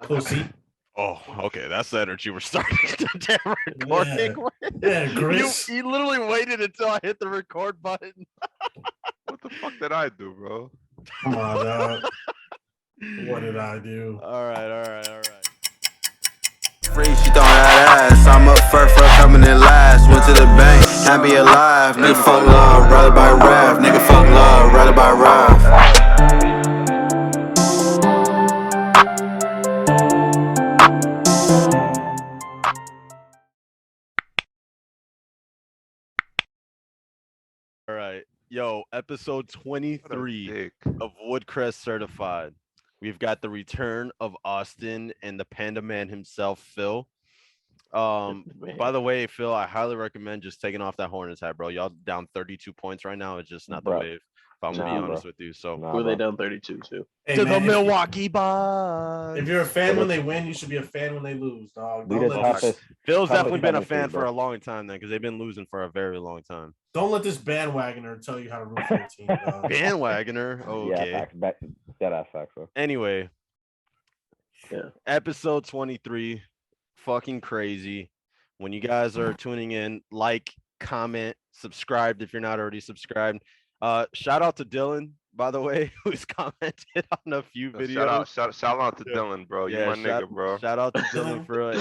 Pussy. Oh, okay. That's the energy we're starting the damn recording with. Yeah, Chris. You literally waited until I hit the record button. What the fuck did I do, bro? Come on, dog. What did I do? All right. Free, she throwing that ass. I'm up first for coming in last. Went to the bank, can't be alive. Nigga fuck love, rather by rap. Nigga fuck love, rather by rap. All right. Yo, episode What a 23 dick. of Woodcrest Certified. We've got the return of Austin and the Panda Man himself, Phil. By the way, Phil, I highly recommend just taking off that Hornets hat, bro. Y'all down 32 points right now. It's just not the Bro. wave. If I'm gonna be honest with you. So Nah, Who are they bro. down 32 to? Hey, to man, the Milwaukee Bucks. if you're a fan when they win, you should be a fan when they lose, dog. We Don't the let, toughest. Phil's toughest definitely been a chemistry, fan for bro. a long time then, because they've been losing for a very long time. don't let this bandwagoner tell you how to root for your team, dog. Bandwagoner. Okay. Yeah, facts. Dead ass facts, bro. Anyway, Yeah. episode 23, fucking crazy. When you guys are tuning in, like, comment, subscribe if you're not already subscribed. Shout out to Dylan, by the way, who's commented on a few videos. Shout out to Yeah. Dylan, bro. You Yeah, my nigga, bro. Shout out to Dylan for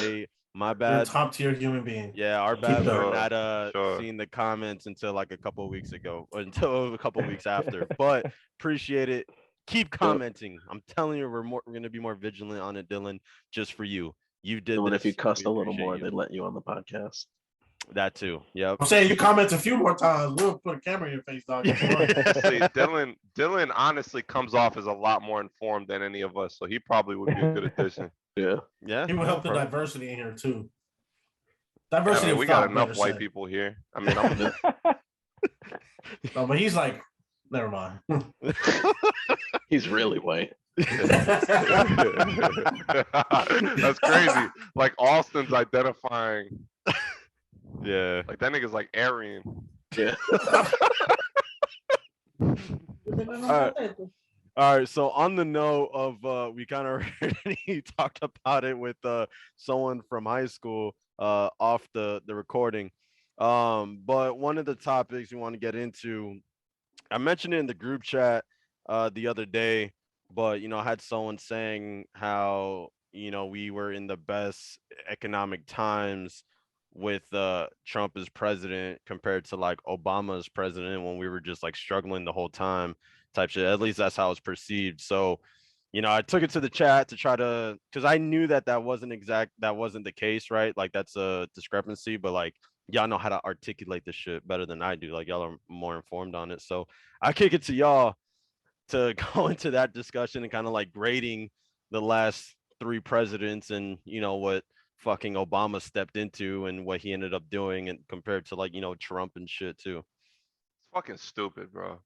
my You're a bad. top tier human being. Yeah, our Keep bad for going. not Sure. seeing the comments until like a couple of weeks ago, or until a couple of weeks after. But appreciate it. Keep commenting. I'm telling you, we're gonna be more vigilant on it, Dylan, just for you. You did And this. if you cussed We a little appreciate more, you. they'd let you on the podcast. That too. Yep. I'm saying you comment a few more times, we'll put a camera in your face, dog. Honestly, Dylan honestly comes off as a lot more informed than any of us, so he probably would be a good addition. Yeah. Yeah. He will help the Bro. diversity in here too. I Diversity. mean, of we got thought, enough better white said. people here. I mean, I'm No, but he's like, never mind. He's really white. That's crazy. Like Austin's identifying, Yeah. like that nigga's like Aryan. Yeah. All right. So on the note of we kind of already talked about it with someone from high school off the recording. But one of the topics we want to get into, I mentioned it in the group chat the other day, but I had someone saying how we were in the best economic times with Trump as president compared to like Obama's president when we were just like struggling the whole time type shit. At least that's how it's perceived. So, I took it to the chat to try to, because I knew that wasn't the case, right? Like that's a discrepancy, but like y'all know how to articulate this shit better than I do. Like y'all are more informed on it. So I kick it to y'all to go into that discussion and kind of like grading the last three presidents and what fucking Obama stepped into and what he ended up doing, and compared to like Trump and shit too. It's fucking stupid, bro.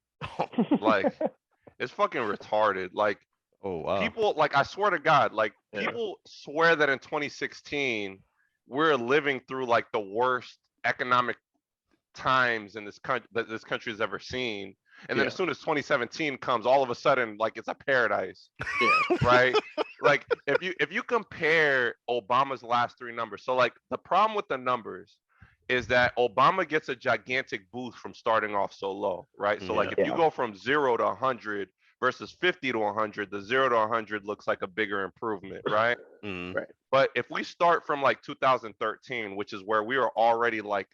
Like, it's fucking retarded. Like, Oh wow. people, like, I swear to God, like, Yeah. people swear that in 2016 we're living through like the worst economic times in this country that this country has ever seen. And then Yeah. as soon as 2017 comes, all of a sudden, like, it's a paradise, Yeah. right? Like, if you compare Obama's last three numbers, so like the problem with the numbers is that Obama gets a gigantic boost from starting off so low, right? So like if you Yeah. go from 0 to 100 versus 50 to 100, the 0 to 100 looks like a bigger improvement, right? Mhm. Right. But if we start from like 2013, which is where we are already like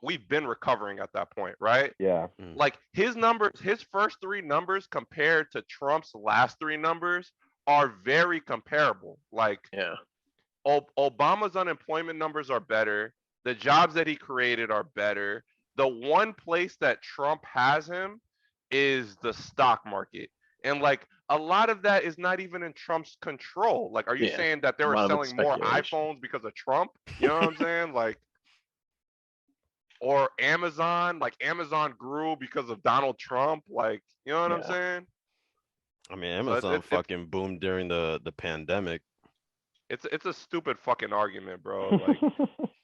we've been recovering at that point, right? Yeah. Like his numbers, his first three numbers compared to Trump's last three numbers are very comparable. Like Yeah. Obama's unemployment numbers are better. The jobs that he created are better. The one place that Trump has him is the stock market. And like a lot of that is not even in Trump's control. Like, are you Yeah. saying that they A were lot of it's selling more speculation. iPhones because of Trump? You know what I'm saying? Like, or Amazon, like Amazon grew because of Donald Trump. Like, you know what I'm Yeah. saying? I mean, So Amazon fucking boomed during the pandemic. it's a stupid fucking argument, bro. Like,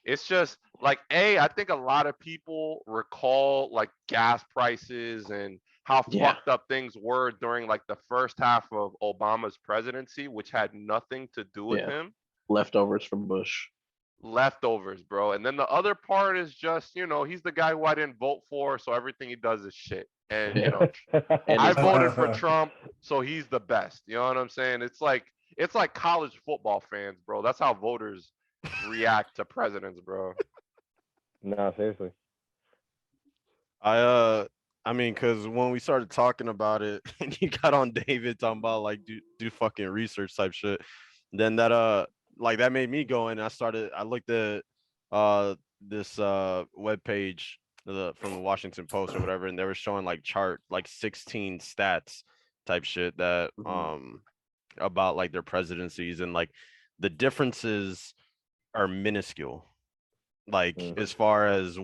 it's just like, I think a lot of people recall like gas prices and how Yeah. fucked up things were during like the first half of Obama's presidency, which had nothing to do with Yeah. him. Leftovers from Bush. Leftovers, bro. And then the other part is just, you know, he's the guy who I didn't vote for, so everything he does is shit. And you know, And I his- voted for Trump, so he's the best. You know what I'm saying? It's like college football fans, bro. That's how voters react to presidents, bro. No, seriously. I mean, cause when we started talking about it, and you got on David talking about like do fucking research type shit, then that like that made me go and I looked at this web page from the Washington Post or whatever, and they were showing like chart like 16 stats type shit that about like their presidencies, and like the differences are minuscule, like as far as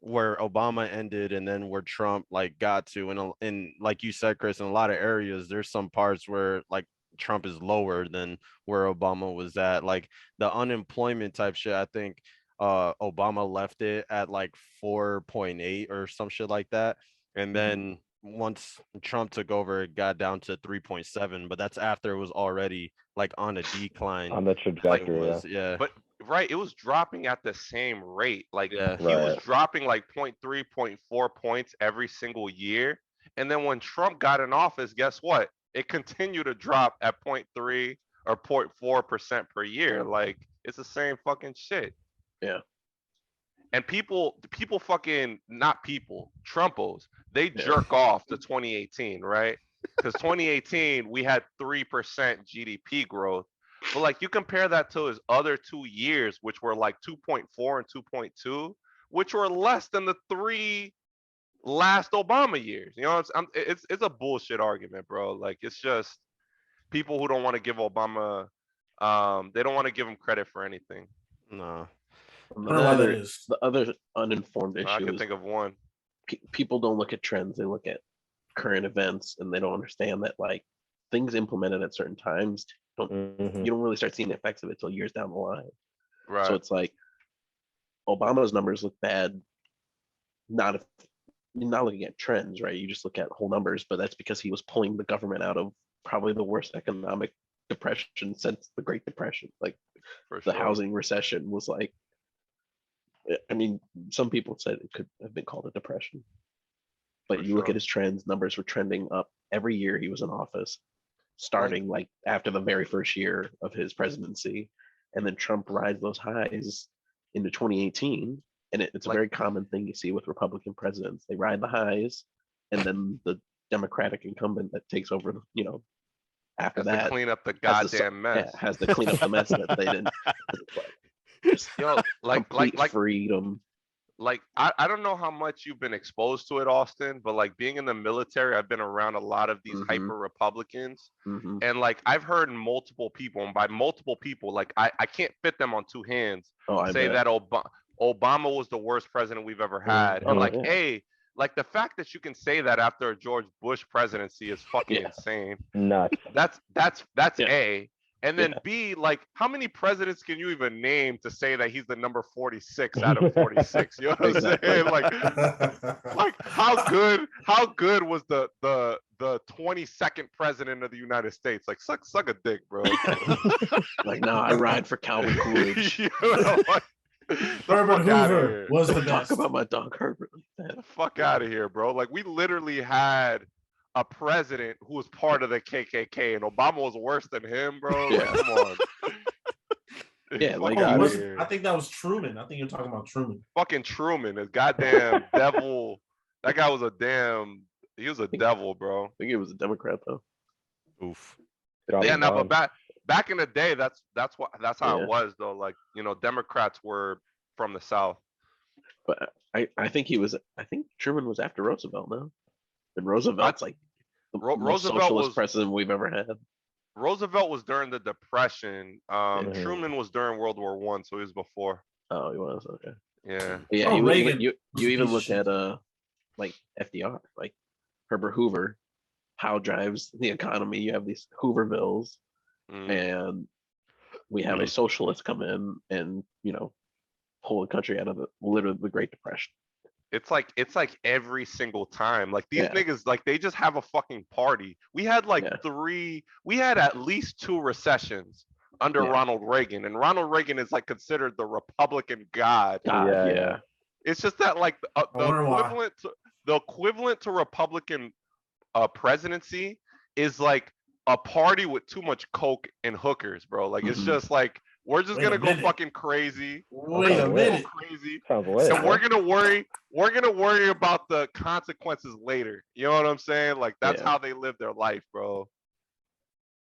where Obama ended and then where Trump like got to, and like you said, Chris, in a lot of areas there's some parts where like Trump is lower than where Obama was at. Like the unemployment type shit, I think Obama left it at like 4.8 or some shit like that, and then once Trump took over it got down to 3.7, but that's after it was already like on a decline. On the Like it trajectory, was, yeah. yeah. But right, it was dropping at the same rate. Like Yeah. he was Right. dropping like 0.3, 0.4 points every single year. And then when Trump got in office, guess what? It continued to drop at 0.3 or 0.4% per year. Like it's the same fucking shit. Yeah. And people fucking not people, Trumpos, they Yeah. jerk off to 2018, right? Because 2018 we had 3% GDP growth. But like you compare that to his other 2 years, which were like 2.4 and 2.2, which were less than the 3 last Obama years. You know, it's a bullshit argument, bro. Like it's just people who don't want to give Obama, they don't want to give him credit for anything. No. And I don't know why that is. the other uninformed I issue can is think of one. people don't look at trends; they look at current events, and they don't understand that like things implemented at certain times Mhm. you don't really start seeing the effects of it till years down the line. Right. So it's like Obama's numbers look bad, not if you're not looking at trends, right? You just look at whole numbers, but that's because he was pulling the government out of probably the worst economic depression since the Great Depression. Like for the sure. housing recession was like, I mean, some people said it could have been called a depression, but For you look sure. at his trends, numbers were trending up every year he was in office, starting like after the very first year of his presidency. And then Trump rides those highs into 2018. And it's a Like- very common thing you see with Republican presidents. They ride the highs, and then the Democratic incumbent that takes over, you know, after Has to that clean up the has to, goddamn mess. has to clean up the mess that they didn't. Just Yo, complete freedom. like I don't know how much you've been exposed to it, Austin, but like being in the military, I've been around a lot of these Mhm. hyper Republicans. Mhm. And like I've heard multiple people, and by multiple people, like I can't fit them on two hands, Oh, I say bet. that Obama was the worst president we've ever had. Oh, And like, yeah. hey, like the fact that you can say that after a George Bush presidency is fucking Yeah. insane. Nuts. That's Yeah. A. And then Yeah. B, like how many presidents can you even name to say that he's the number 46 out of 46? You know what Exactly. I'm saying? Like how good was the 22nd president of the United States? Like suck a dick, bro. Like, no, I ride for Calvin Coolidge. You know, like, the Herbert fuck outta Hoover here. was the Talk best. about my dog Herbert. Get the fuck out of here, bro. Like we literally had a president who was part of the KKK, and Obama was worse than him, bro. Like, Yeah. come on. Yeah, Fuck like, Oh, outta was, here. I think that was Truman. I think you're talking about Truman. Fucking Truman, his goddamn devil. That guy was he was a devil, bro. I think it was a Democrat though. Oof. Drop Yeah, the no, but bomb. back in the day, that's how Yeah. it was though. Like, you know, Democrats were from the South. But I think Truman was after Roosevelt now. And Roosevelt's like the most Roosevelt socialist was- president we've ever had. Roosevelt was during the Depression. Mhm. Truman was during World War I, so he was before. Oh, he was okay. Yeah. Yeah, Oh, you Reagan you was a even piece of look shit. at like FDR, like Herbert Hoover, how drives the economy. You have these Hoover bills, Mm. and we have a socialist come in and, you know, pull the country out of literally the Great Depression. it's like every single time. Like these Yeah. niggas, like they just have a fucking party. We had like Yeah. we had at least 2 recessions under Yeah. Ronald Reagan, and Ronald Reagan is like considered the Republican god. God, Yeah, yeah. yeah. It's just that like I wonder why. the equivalent to Republican presidency is like a party with too much coke and hookers, bro. Like it's Mhm. just like we're just Wait a gonna go minute. fucking crazy. Wait a Okay, minute. Crazy. Sounds lit. And we're gonna worry about the consequences later. You know what I'm saying? Like that's Yeah. how they live their life, bro.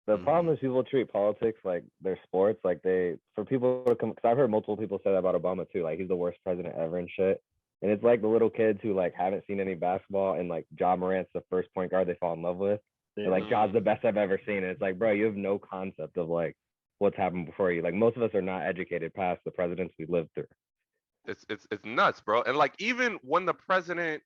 The problem is people treat politics like they're sports. Like for people to come, because I've heard multiple people say that about Obama too. Like he's the worst president ever and shit. And it's like the little kids who like haven't seen any basketball and like Ja Morant's the first point guard they fall in love with. They're like, Ja's the best I've ever seen. And it's like, bro, you have no concept of like what's happened before you. Like most of us are not educated past the presidents we lived through. It's nuts, bro. And like even when the president,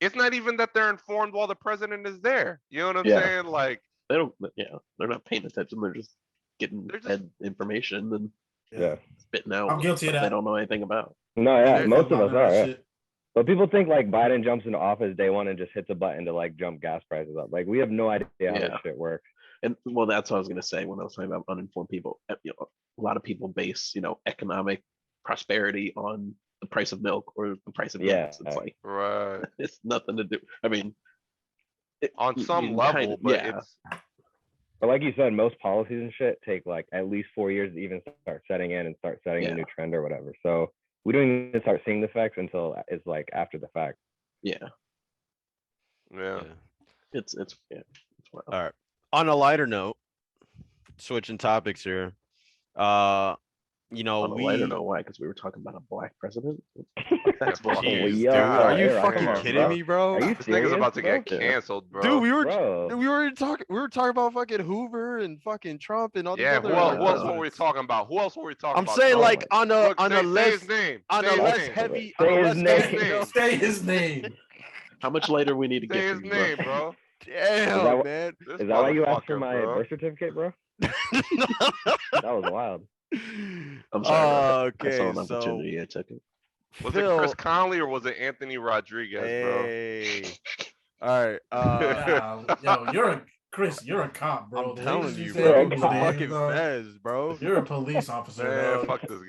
it's not even that they're informed while the president is there. You know what I'm Yeah. saying? Like They don't. Yeah, they're not paying attention. They're just getting They're just- head information and Yeah. spitting out. I'm guilty of stuff that. They don't know anything about. No, yeah, They're- most of About us that are. Yeah. shit. But people think like Biden jumps into office day one and just hits a button to like jump gas prices up. Like we have no idea how Yeah. this shit works. And well, that's what I was gonna say when I was talking about uninformed people. You know, a lot of people base economic prosperity on the price of milk or the price of Yeah. gas. It's like right. it's nothing to do. I mean, On you some can level, kinda- but yeah. it's But like you said, most policies and shit take like at least 4 years to even start setting in and start setting a new trend or whatever. So we don't even start seeing the effects until it's like after the fact. Yeah, yeah. it's wild. All right. On a lighter note, switching topics here. You know, On a lighter note, why? Because we were talking about a black president. That's Jeez, bullshit. dude. yo, are you hey, fucking come on, kidding bro. me, bro? Are you This nigga's serious, about to get bro? canceled, bro. Dude, we were Bro. talking about fucking Hoover and fucking Trump and all these Yeah, other who else uh, were we talking about? Who else were we talking I'm about? saying Bro? like on a Look, on say, a say less his name. on Say a his less name. heavy Say on a his less name. heavy note. Say his name. How much later we need to Say get his to, name, bro. Damn, that what- man. This Is that why you asked for motherfucker, my bro. birth certificate, bro? That was wild. I'm sorry. I Okay, saw an so opportunity. I took it. Was Phil, it Chris Conley or was it Anthony Rodriguez, hey, all right. Yo, you're a cop, bro. I'm The telling niggas you, say bro. people's Cop. names, Fucking dog. Fez, bro. You're a police officer, bro? Man, dog. fuck this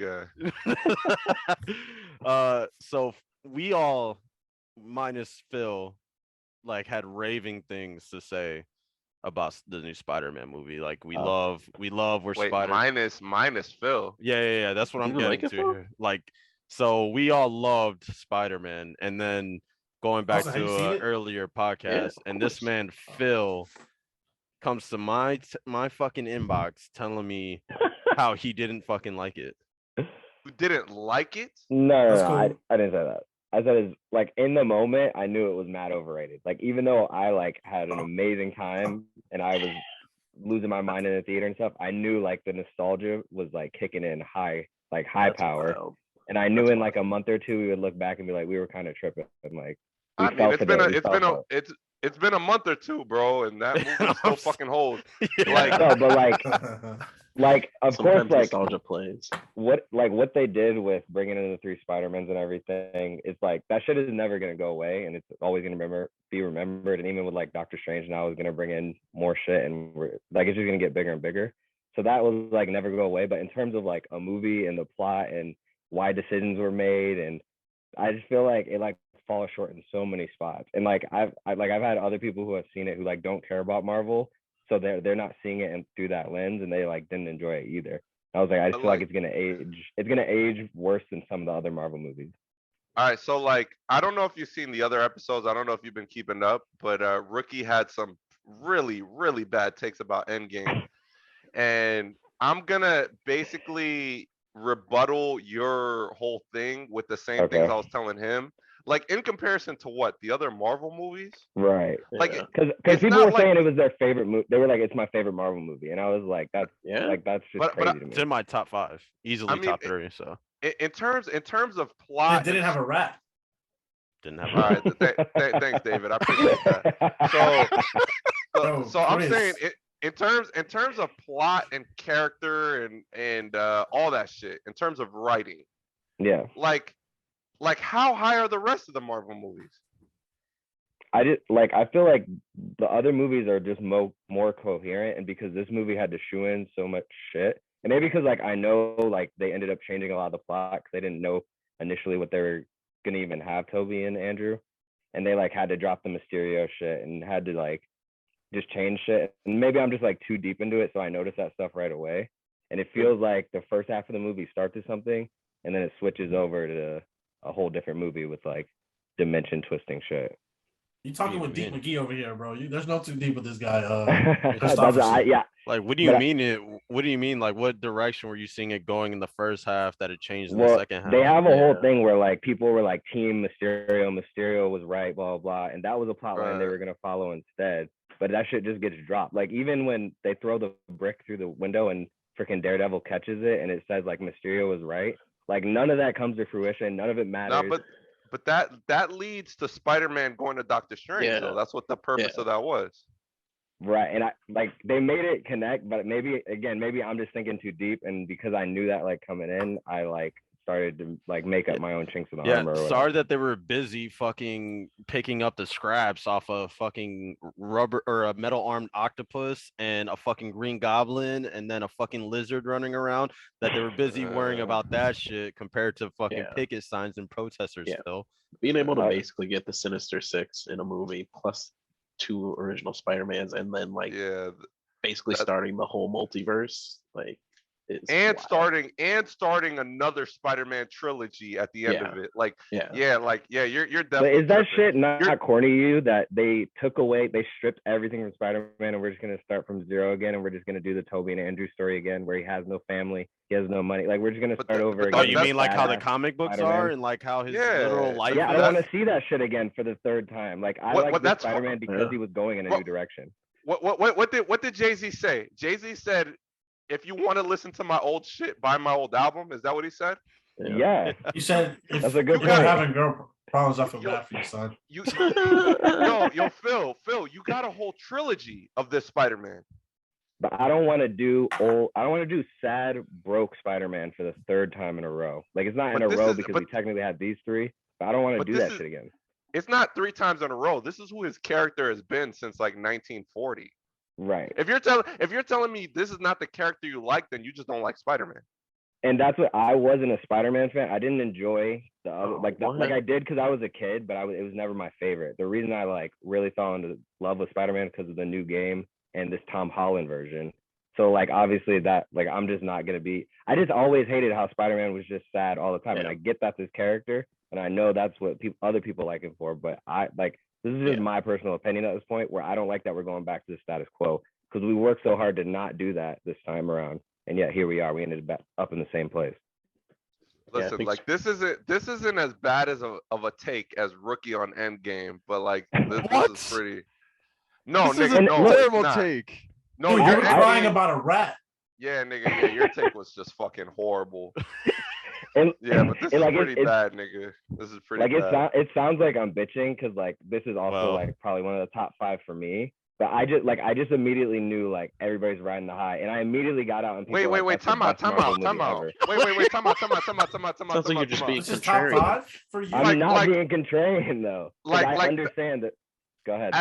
guy. So we all, minus Phil, like had raving things to say about the new Spider-Man movie. Like we love where Wait, Spider. minus Phil. Yeah. That's what You I'm even like getting it, to Phil? here. Like, so we all loved Spider-Man, and then going back Also, have you to seen an it? earlier podcast, of and this course. man Phil comes to my fucking inbox telling me how he didn't fucking like it. Who didn't like it? No, That's I cool. didn't say that. I said it's like in the moment I knew it was mad overrated. Like even though I like had an amazing time and I was losing my mind in the theater and stuff, I knew like the nostalgia was like kicking in high That's power. wild. And I knew That's in like a month or two we would look back and be like, we were kind of tripping. And like we I mean, fell it's for been the- it's been a month or two, bro, and that movie still fucking holds. Like, No, but like of course Sometimes like nostalgia plays. what they did with bringing in the 3 Spider-Mans and everything, it's like that shit is never gonna go away, and it's always gonna be remembered. And even with like Doctor Strange now is gonna bring in more shit, and like it's just gonna get bigger and bigger. So that was like never go away. But in terms of like a movie and the plot and why decisions were made, and I just feel like it like falls short in so many spots. And like I've had other people who have seen it who like don't care about Marvel, so they're not seeing it and through that lens, and they like didn't enjoy it either. I was like, I just feel like it's gonna age worse than some of the other Marvel movies. all right, so like, I don't know if you've seen the other episodes. I don't know if you've been keeping up, but Rookie had some really, really bad takes about Endgame, and I'm gonna basically rebuttal your whole thing with the same things Okay. I was telling him. Like in comparison to what the other Marvel movies, Right. like Yeah. Because It's people not were like- saying it was their favorite movie. They were like, it's my favorite Marvel movie. And I was like, that's Yeah. that's just But crazy to It's me. in my top 5, easily I mean, top 3. So in terms of It plot, didn't and have a rap. didn't have. all right, thanks, David. I appreciate that. Bro, So I'm Chris. saying in terms of plot and character and all that shit, in terms of writing, Yeah. like Like, how high are the rest of the Marvel movies? I feel like the other movies are just more coherent, and because this movie had to shoe in so much shit, and maybe because like I know like they ended up changing a lot of the plot because they didn't know initially what they were gonna even have Toby and Andrew, and they like had to drop the Mysterio shit and had to like just change shit. And maybe I'm just like too deep into it, so I noticed that stuff right away. And it feels like the first half of the movie starts with something, and then it switches over to a whole different movie with like dimension twisting shit. You talking do with you Deep mean? McGee over here, bro. There's no too deep with this guy. Yeah. Like, what do you But mean it? What do you mean? Like, what direction were you seeing it going in the first half that it changed in the Well, second half? they have a whole Yeah. thing where like people were like Team Mysterio, Mysterio was right, blah blah, and that was a plot line they Right. were gonna follow instead. But that shit just gets dropped. Like even when they throw the brick through the window and freaking Daredevil catches it and it says like Mysterio was right, like none of that comes to fruition. None of it No, matters. but that leads to Spider-Man going to Doctor Strange, though. Yeah. That's what the purpose Yeah. of that was. Right. And I like they made it connect, but maybe I'm just thinking too deep. And because I knew that like coming in, I like started to like make up my own chinks in the Yeah, armor. Or sorry whatever. that they were busy fucking picking up the scraps off a fucking rubber or a metal armed octopus and a fucking green goblin and then a fucking lizard running around. That they were busy worrying about that shit compared to fucking Yeah. picket signs and protesters Yeah. still. Being able to Uh, basically get the Sinister Six in a movie plus 2 original Spider-Mans and then like Yeah, basically that- starting the whole multiverse, like is and wild. starting another Spider-Man trilogy at the end Yeah. of it. Like, Yeah. you're But definitely is that tripping. shit not You're- corny to you that they stripped everything from Spider-Man and we're just gonna start from zero again and we're just gonna do the Tobey and Andrew story again where he has no family, he has no money, like we're just gonna But start that- over but again. Oh, that- you that's- mean like how the badass comic books Spider-Man? are and like how his Yeah, literal life Yeah, I is? don't want to see that shit again for the third time. Like I What- like this that's fi- Spider-Man because Yeah. he was going in a Well- new direction. What did Jay-Z say? Jay-Z said, if you want to listen to my old shit, buy my old album. Is that what he said? Yeah. You said if That's a good you're point. having girl problems, I feel Yo- bad for you, son. You yo, Phil, you got a whole trilogy of this Spider-Man. But I don't want to do sad broke Spider-Man for the third time in a row. Like it's not in But a this row is- because but- we technically had these three. But I don't want to But do this that is- shit again. It's not 3 times in a row. This is who his character has been since like 1940. Right. If you're telling me this is not the character you like, then you just don't like Spider-Man. And that's what I wasn't a Spider-Man fan. I didn't enjoy the other like what? I did because I was a kid, but it was never my favorite. The reason I like really fell into love with Spider-Man because of the new game and this Tom Holland version. So like obviously that like I'm just not gonna be. I just always hated how Spider-Man was just sad all the time, and Yeah. I get that's his character, and I know that's what other people like him for. But I like this is just Yeah. my personal opinion at this point where I don't like that we're going back to the status quo because we worked so hard to not do that this time around, and yet here we are. We ended up in the same place. Yeah, I Listen, think like this isn't as bad as of a take as Rookie on Endgame, but like this What? is pretty. No, This is nigga, a no, it's terrible not. take. No, Dude, your you're crying Endgame- about a rat. Yeah, nigga, yeah, your take was just fucking horrible. And Yeah, but this and, is like, pretty it's- bad, nigga. This is pretty like bad. it sounds like I'm bitching because like this is also Well. like probably one of the top 5 for me. But I just immediately knew like everybody's riding the high, and I immediately got out and people were like, "That's the Time out, best Marvel movie time out. ever." Wait, time out. Sounds like you're just being This is top contrarian. 5 for you. I'm Like- not like- being contrarian though. 'Cause like- I like the- understand that. Go ahead.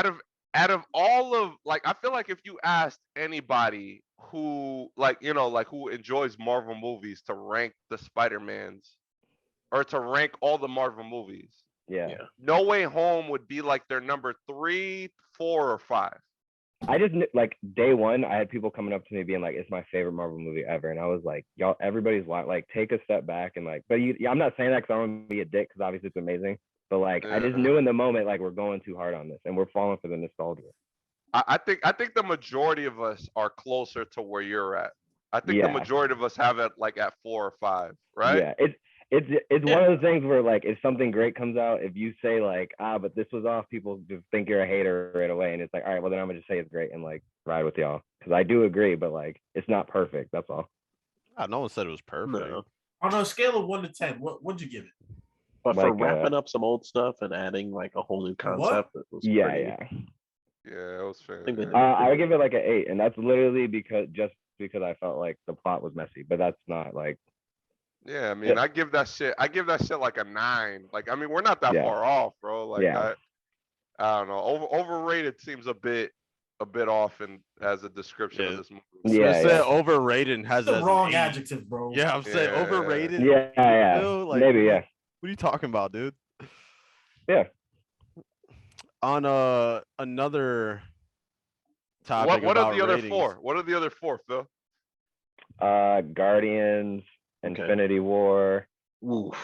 Out of all of like, I feel like if you asked anybody who who enjoys Marvel movies to rank the Spider-Mans or to rank all the Marvel movies, Yeah. Yeah. No Way Home would be like their number 3, 4, or 5. I just like day one, I had people coming up to me being like, "It's my favorite Marvel movie ever," and I was like, "Y'all, everybody's like, take a step back and like." But I'm not saying that because I want to be a dick because obviously it's amazing. But like, I just knew in the moment like we're going too hard on this and we're falling for the nostalgia. I think the majority of us are closer to where you're at. I think Yeah. the majority of us have it like at 4 or 5, right? Yeah, it's one of those things where like if something great comes out, if you say like but this was off, people just think you're a hater right away, and it's like, all right, well then I'm gonna just say it's great and like ride with y'all because I do agree, but like it's not perfect. That's all. No one said it was perfect. No. On a scale of 1 to 10, what'd you give it? But for Like, wrapping up some old stuff and adding like a whole new concept, it was Yeah, pretty, yeah. Yeah, it was fair. think they man. did. I would give it like an 8, and that's literally because I felt like the plot was messy, but that's not like Yeah, I mean, I give that shit like a 9. Like, I mean, we're not that Yeah. far off, bro. Like, Yeah. I don't know. Overrated seems a bit off in as a description of Yeah. this movie. Smith Yeah, said yeah. overrated has The as an wrong 8. adjective, bro. Yeah, I'm saying Yeah. overrated. Yeah, yeah. Phil, like, Maybe, yeah. What are you talking about, dude? Yeah. On another topic What are about the other ratings. 4? What are the other 4, Phil? Guardians, Okay. Infinity War, Oof.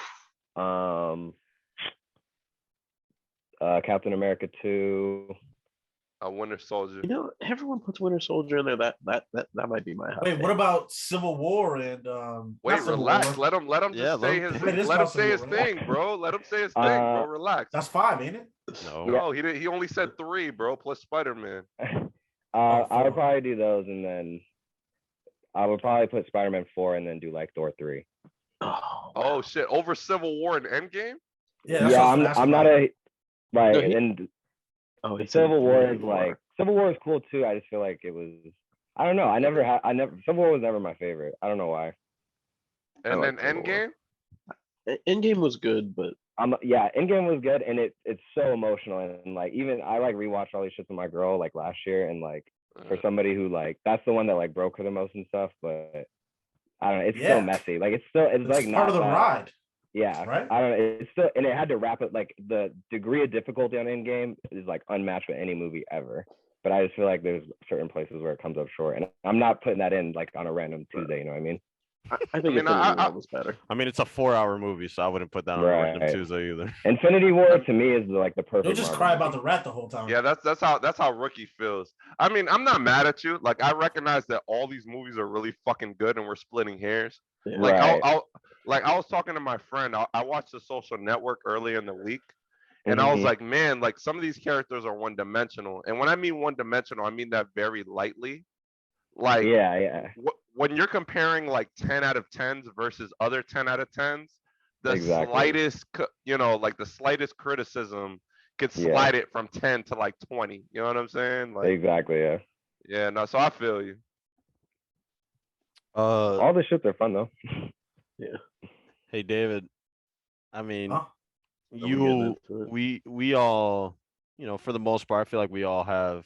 Captain America 2. Winter Soldier. You know, everyone puts Winter Soldier in there. That might be my hot Wait, take. what about Civil War and Wait, not Civil relax. War. Let him Yeah, just say let his him- It is let him about say his Civil War. thing, bro. Let him say his thing, bro. Relax. That's 5, ain't it? No. No, he didn't. He only said 3, bro. Plus Spider-Man. I would 4. probably do those, and then I would probably put Spider-Man 4, and then do like Thor 3. Oh shit! Over Civil War and Endgame. Yeah, that's Yeah, what I was asking I'm not about. like, No, he- and Oh, he said Civil War is Infinity like Civil War is cool too. I just feel like it was. I don't know. I never Civil War was never my favorite. I don't know why. And like then Civil War. Endgame. Endgame was good, but Yeah, Endgame was good, and it's so emotional, and like even I like rewatched all these shits with my girl like last year, and like for somebody who like that's the one that like broke her the most and stuff, but I don't know, it's Yeah. still messy. Like it's It's like part not of the that- ride. Yeah, Right? I don't know. It's still, and it had to wrap it like the degree of difficulty on Endgame is like unmatched with any movie ever. But I just feel like there's certain places where it comes up short, and I'm not putting that in like on a random Tuesday. You know what I mean? I think I mean, Infinity War was better. I mean, it's a 4-hour movie, so I wouldn't put that on a random Right. Tuesday either. Infinity War to me is like the perfect. You'll just Marvel cry about movie. the rat the whole time. Yeah, that's how Rookie feels. I mean, I'm not mad at you. Like, I recognize that all these movies are really fucking good, and we're splitting hairs. Yeah. Like, Right. I was talking to my friend. I watched The Social Network earlier in the week, and I was Mhm. like, man, like some of these characters are one dimensional. And when I mean one dimensional, I mean that very lightly. Like, Yeah. when you're comparing like 10 out of 10s versus other 10 out of 10s, the Exactly. slightest, like the slightest criticism could Yeah. slide it from 10 to like 20. You know what I'm saying? Like, Exactly. Yeah. yeah, no, so I feel you. All the shits are fun though. Hey David, I mean, Huh? we getting into it? we all, for the most part, I feel like we all have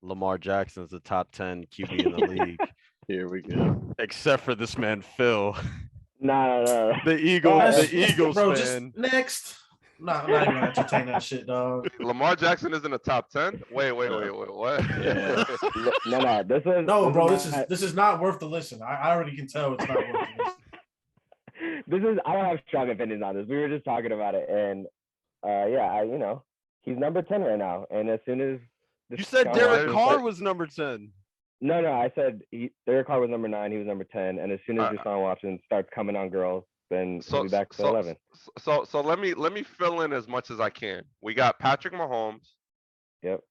Lamar Jackson as the top 10 QB in the league, Here we go. except for this man Phil, No. the Eagles, Guys, the Eagles Bro, fan. just next. No, I'm not even gonna entertain that shit, dog. Lamar Jackson is in the top 10? Wait, what? Yeah. No. This is No, bro, my- this is not worth the listen. I already can tell it's not worth the listen. This is I don't have strong opinions on this. We were just talking about it, and he's number 10 right now. And as soon as You said Deshaun Derek Watson Carr starts- was number 10. No, I said Derek Carr was number 9. He was number 10. And as soon as Uh, Deshaun Watson starts coming on girls, then he'll be back to so 11. So let me fill in as much as I can. We got Patrick Mahomes. Yep.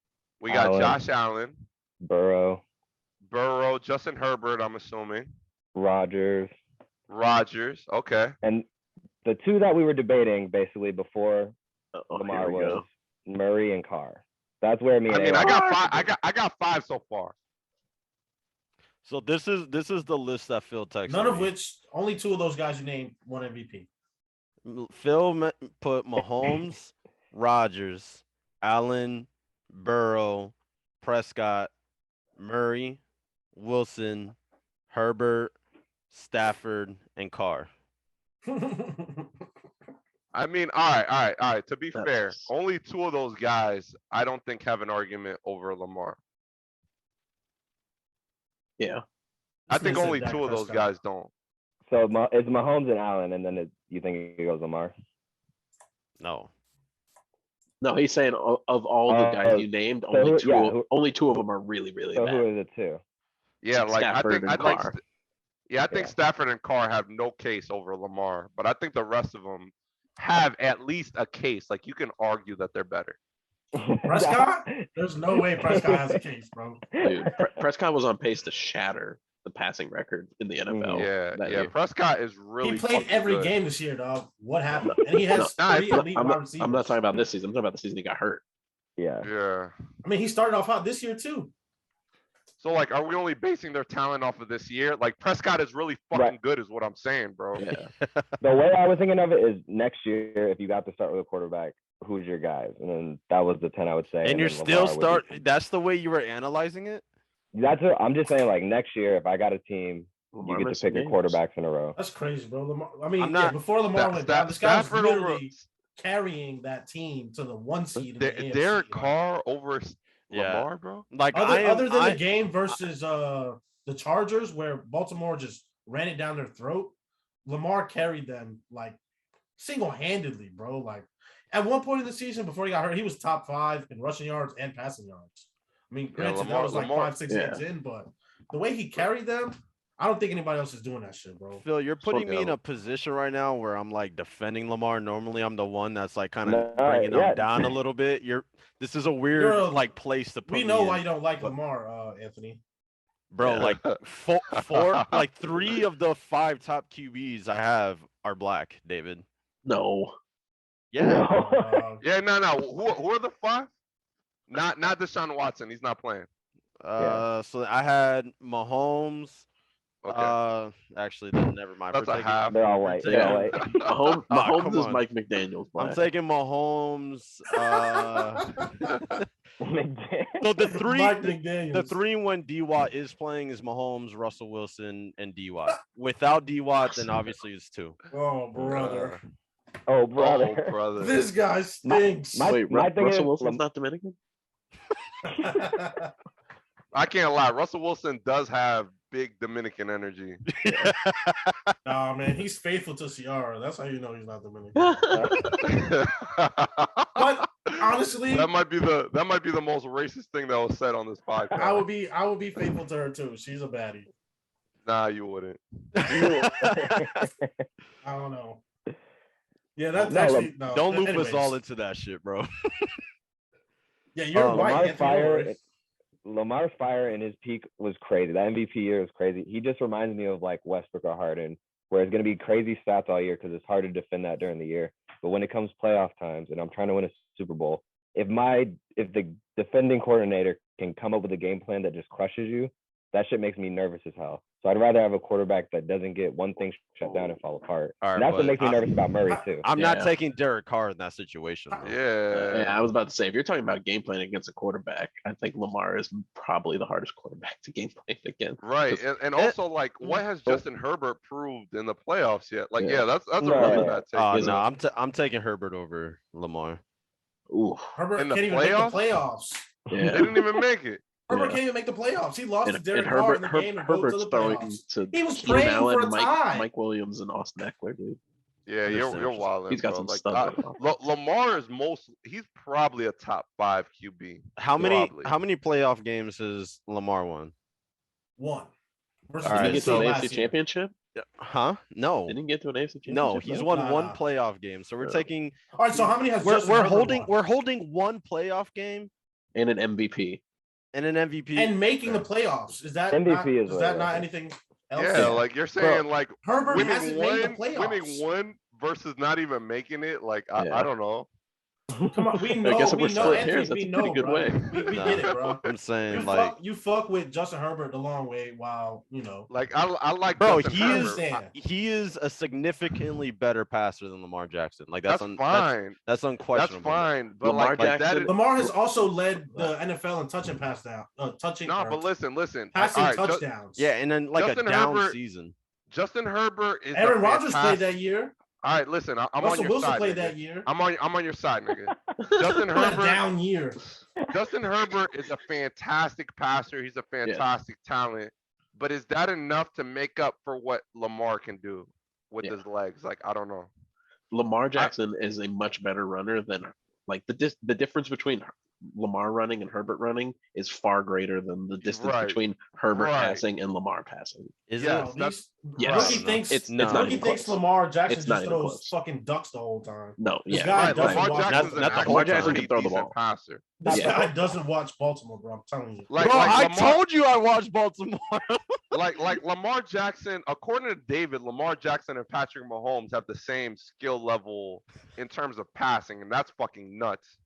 We got Allen. Josh Allen, Burrow, Justin Herbert, I'm assuming. Rodgers, Rodgers, okay. and the two that we were debating basically before Oh, Lamar here we was go. Murray and Carr. That's where me I and mean, A- I got 5. I got 5 so far. So this is the list that Phil texted None of me. which, only 2 of those guys you named won MVP. Phil put Mahomes, Rodgers, Allen, Burrow, Prescott, Murray, Wilson, Herbert, Stafford, and Carr. I mean, all right. To be fair, That's- only 2 of those guys I don't think have an argument over Lamar. Yeah. I This think man said only Dak 2 of those Prescott. guys don't. So it's Mahomes and Allen, and then you think it goes Lamar? No. No, he's saying of all the guys you named, so only two of them are really, really So bad. who is it two? Yeah, like Stafford I and think Carr. I think Yeah. Stafford and Carr have no case over Lamar, but I think the rest of them have at least a case. Like, you can argue that they're better. Prescott? There's no way Prescott has a case, bro. Dude, Prescott was on pace to shatter the passing record in the NFL. Yeah, that yeah. year. Prescott is really. He played fucking every good. game this year, dog. What happened? And he has No, 3 elite I'm wide not, receivers. I'm not talking about this season. I'm talking about the season he got hurt. Yeah. Yeah. I mean, he started off hot this year too. So like, are we only basing their talent off of this year? Like Prescott is really fucking Right. good, is what I'm saying, bro. Yeah. The way I was thinking of it is next year, if you got to start with a quarterback, who's your guys? And then that was the 10 I would say. And you're then still Lamar would be- that's the way you were analyzing it? That's what I'm just saying. Like next year, if I got a team, Lamar you get to missed pick some your games. quarterbacks in a row. That's crazy, bro. Lamar, I mean, I'm yeah, not- before Lamar went down, this guy was Stafford over literally carrying that team to the 1 seed in the AFC. Derek like, Carr over Yeah. Lamar, bro. Like other than the game versus the Chargers, where Baltimore just ran it down their throat, Lamar carried them like single-handedly, bro. Like at one point in the season before he got hurt, he was top 5 in rushing yards and passing yards. I mean, granted, that was like Lamar- 5-6 games in, but the way he carried them, I don't think anybody else is doing that shit, bro. Phil, you're putting me in go. a position right now where I'm like defending Lamar. Normally, I'm the one that's like kind of No, bringing yeah. him down a little bit. This is a weird You're a- like place to put We me know in. why you don't like but- Lamar, Anthony. Bro, Yeah. like four, like 3 of the 5 top QBs I have are black, David. No. Yeah. Yeah, no. Who are the 5? Not Deshaun Watson. He's not playing. So I had Mahomes. Okay. Actually, then never mind. That's We're a taking- half. They're all white. Yeah. They're all white. Mahomes, Ah, Mahomes come is on. Mike McDaniel's. I'm Black. taking Mahomes. So the three, Mike the McDaniels. 3 when D Watt is playing is Mahomes, Russell Wilson, and D Watt. Without D Watt, then obviously it's 2. Oh, brother. Oh, brother. Oh, brother. This guy stinks. My- Wait, my thing Russell is, Wilson's not Dominican? I can't lie. Russell Wilson does have big Dominican energy. Nah, man, he's faithful to Ciara. That's how you know he's not Dominican. But honestly, that might be the most racist thing that was said on this podcast. I would be faithful to her too. She's a baddie. Nah, you wouldn't. I don't know. Yeah, that's No, actually no. Don't loop anyways. us all into that shit, bro. Yeah, you're white. Lamar's Anthony, fire. no Lamar's fire in his peak was crazy. That MVP year was crazy. He just reminds me of like Westbrook or Harden, where it's going to be crazy stats all year because it's hard to defend that during the year. But when it comes playoff times and I'm trying to win a Super Bowl, if the defending coordinator can come up with a game plan that just crushes you, that shit makes me nervous as hell. So I'd rather have a quarterback that doesn't get one thing shut down and fall apart. All right, And that's what but makes me nervous about Murray too. I'm not Yeah. taking Derek Carr in that situation. Bro. Yeah. Yeah, I was about to say, if you're talking about game plan against a quarterback, I think Lamar is probably the hardest quarterback to game plan against. Right. And also like what has Justin Herbert proved in the playoffs yet? Like, yeah, that's a really No. bad take. Oh Is no, it- I'm taking Herbert over Lamar. Ooh, Herbert In the can't even make the playoffs? playoffs. They yeah. didn't even make it. Herbert Yeah. can't even make the playoffs. He lost to And Derek Carr in Herbert, the game and goes to Herbert's the throwing playoffs. to He was Keenan praying Allen, for a Mike, tie. Mike Williams, and Austin Eckler, dude. Yeah, Understand you're what you're wilding. He's got bro. some Like, stuff. Lamar is he's probably a top 5 QB. How many Probably. playoff games has Lamar won? One. Versus All right, Did he get to Tennessee an last AFC year. championship? Huh? No. Didn't he get to an AFC championship? No, he's though? won Nah, one nah. playoff game. So we're Yeah. taking All right, so how many has we're Justin Herbert won? we're holding one playoff game And an MVP. and an MVP. And making the playoffs. Is that MVP not, is is what that it not is. anything else? Yeah, like you're saying like Herbert winning hasn't made the one, winning playoffs. one versus not even making it. Like I Yeah. don't know. Come on, we I know, guess if we we're know, splitting Anthony, hairs, that's we a know, pretty good bro. way. We Nah. get it, bro. I'm saying You like fuck with Justin Herbert the long way while Like I like bro, Justin he Herbert. is Understand. he is a significantly better passer than Lamar Jackson. Like That's that's fine. that's That's unquestionable. fine. But Lamar like that Jackson- is, Lamar has also led the NFL in touching pass down, touching. no, or but listen. passing All right, touchdowns. Yeah, and then like Justin a down Herbert- season. Justin Herbert is. Aaron a Rodgers played fantastic- that year. All right, listen. I'm on Russell your Wilson side. played nigga. that year. I'm on your side, nigga. Justin He had a Herbert. down year. Justin Herbert is a fantastic passer. He's a fantastic talent. But is that enough to make up for what Lamar can do with Yeah. his legs? Like, I don't know. Lamar Jackson is a much better runner than like the difference between Lamar running and Herbert running is far greater than the distance Right. between Herbert Right. passing and Lamar passing. Is Yeah. it? No, that's- Yes. Rookie thinks It's No. not Rookie even thinks close. Lamar Jackson It's not just even throws close. fucking ducks the whole time. No, This yeah. guy Right, doesn't Lamar watch Jackson's not an the actually whole time. pretty He can throw the decent ball. passer. This Yeah. guy doesn't watch Baltimore, bro. I'm telling you. Like, Bro, like I Lamar, told you I watched Baltimore. like Lamar Jackson, according to David, Lamar Jackson and Patrick Mahomes have the same skill level in terms of passing, and that's fucking nuts.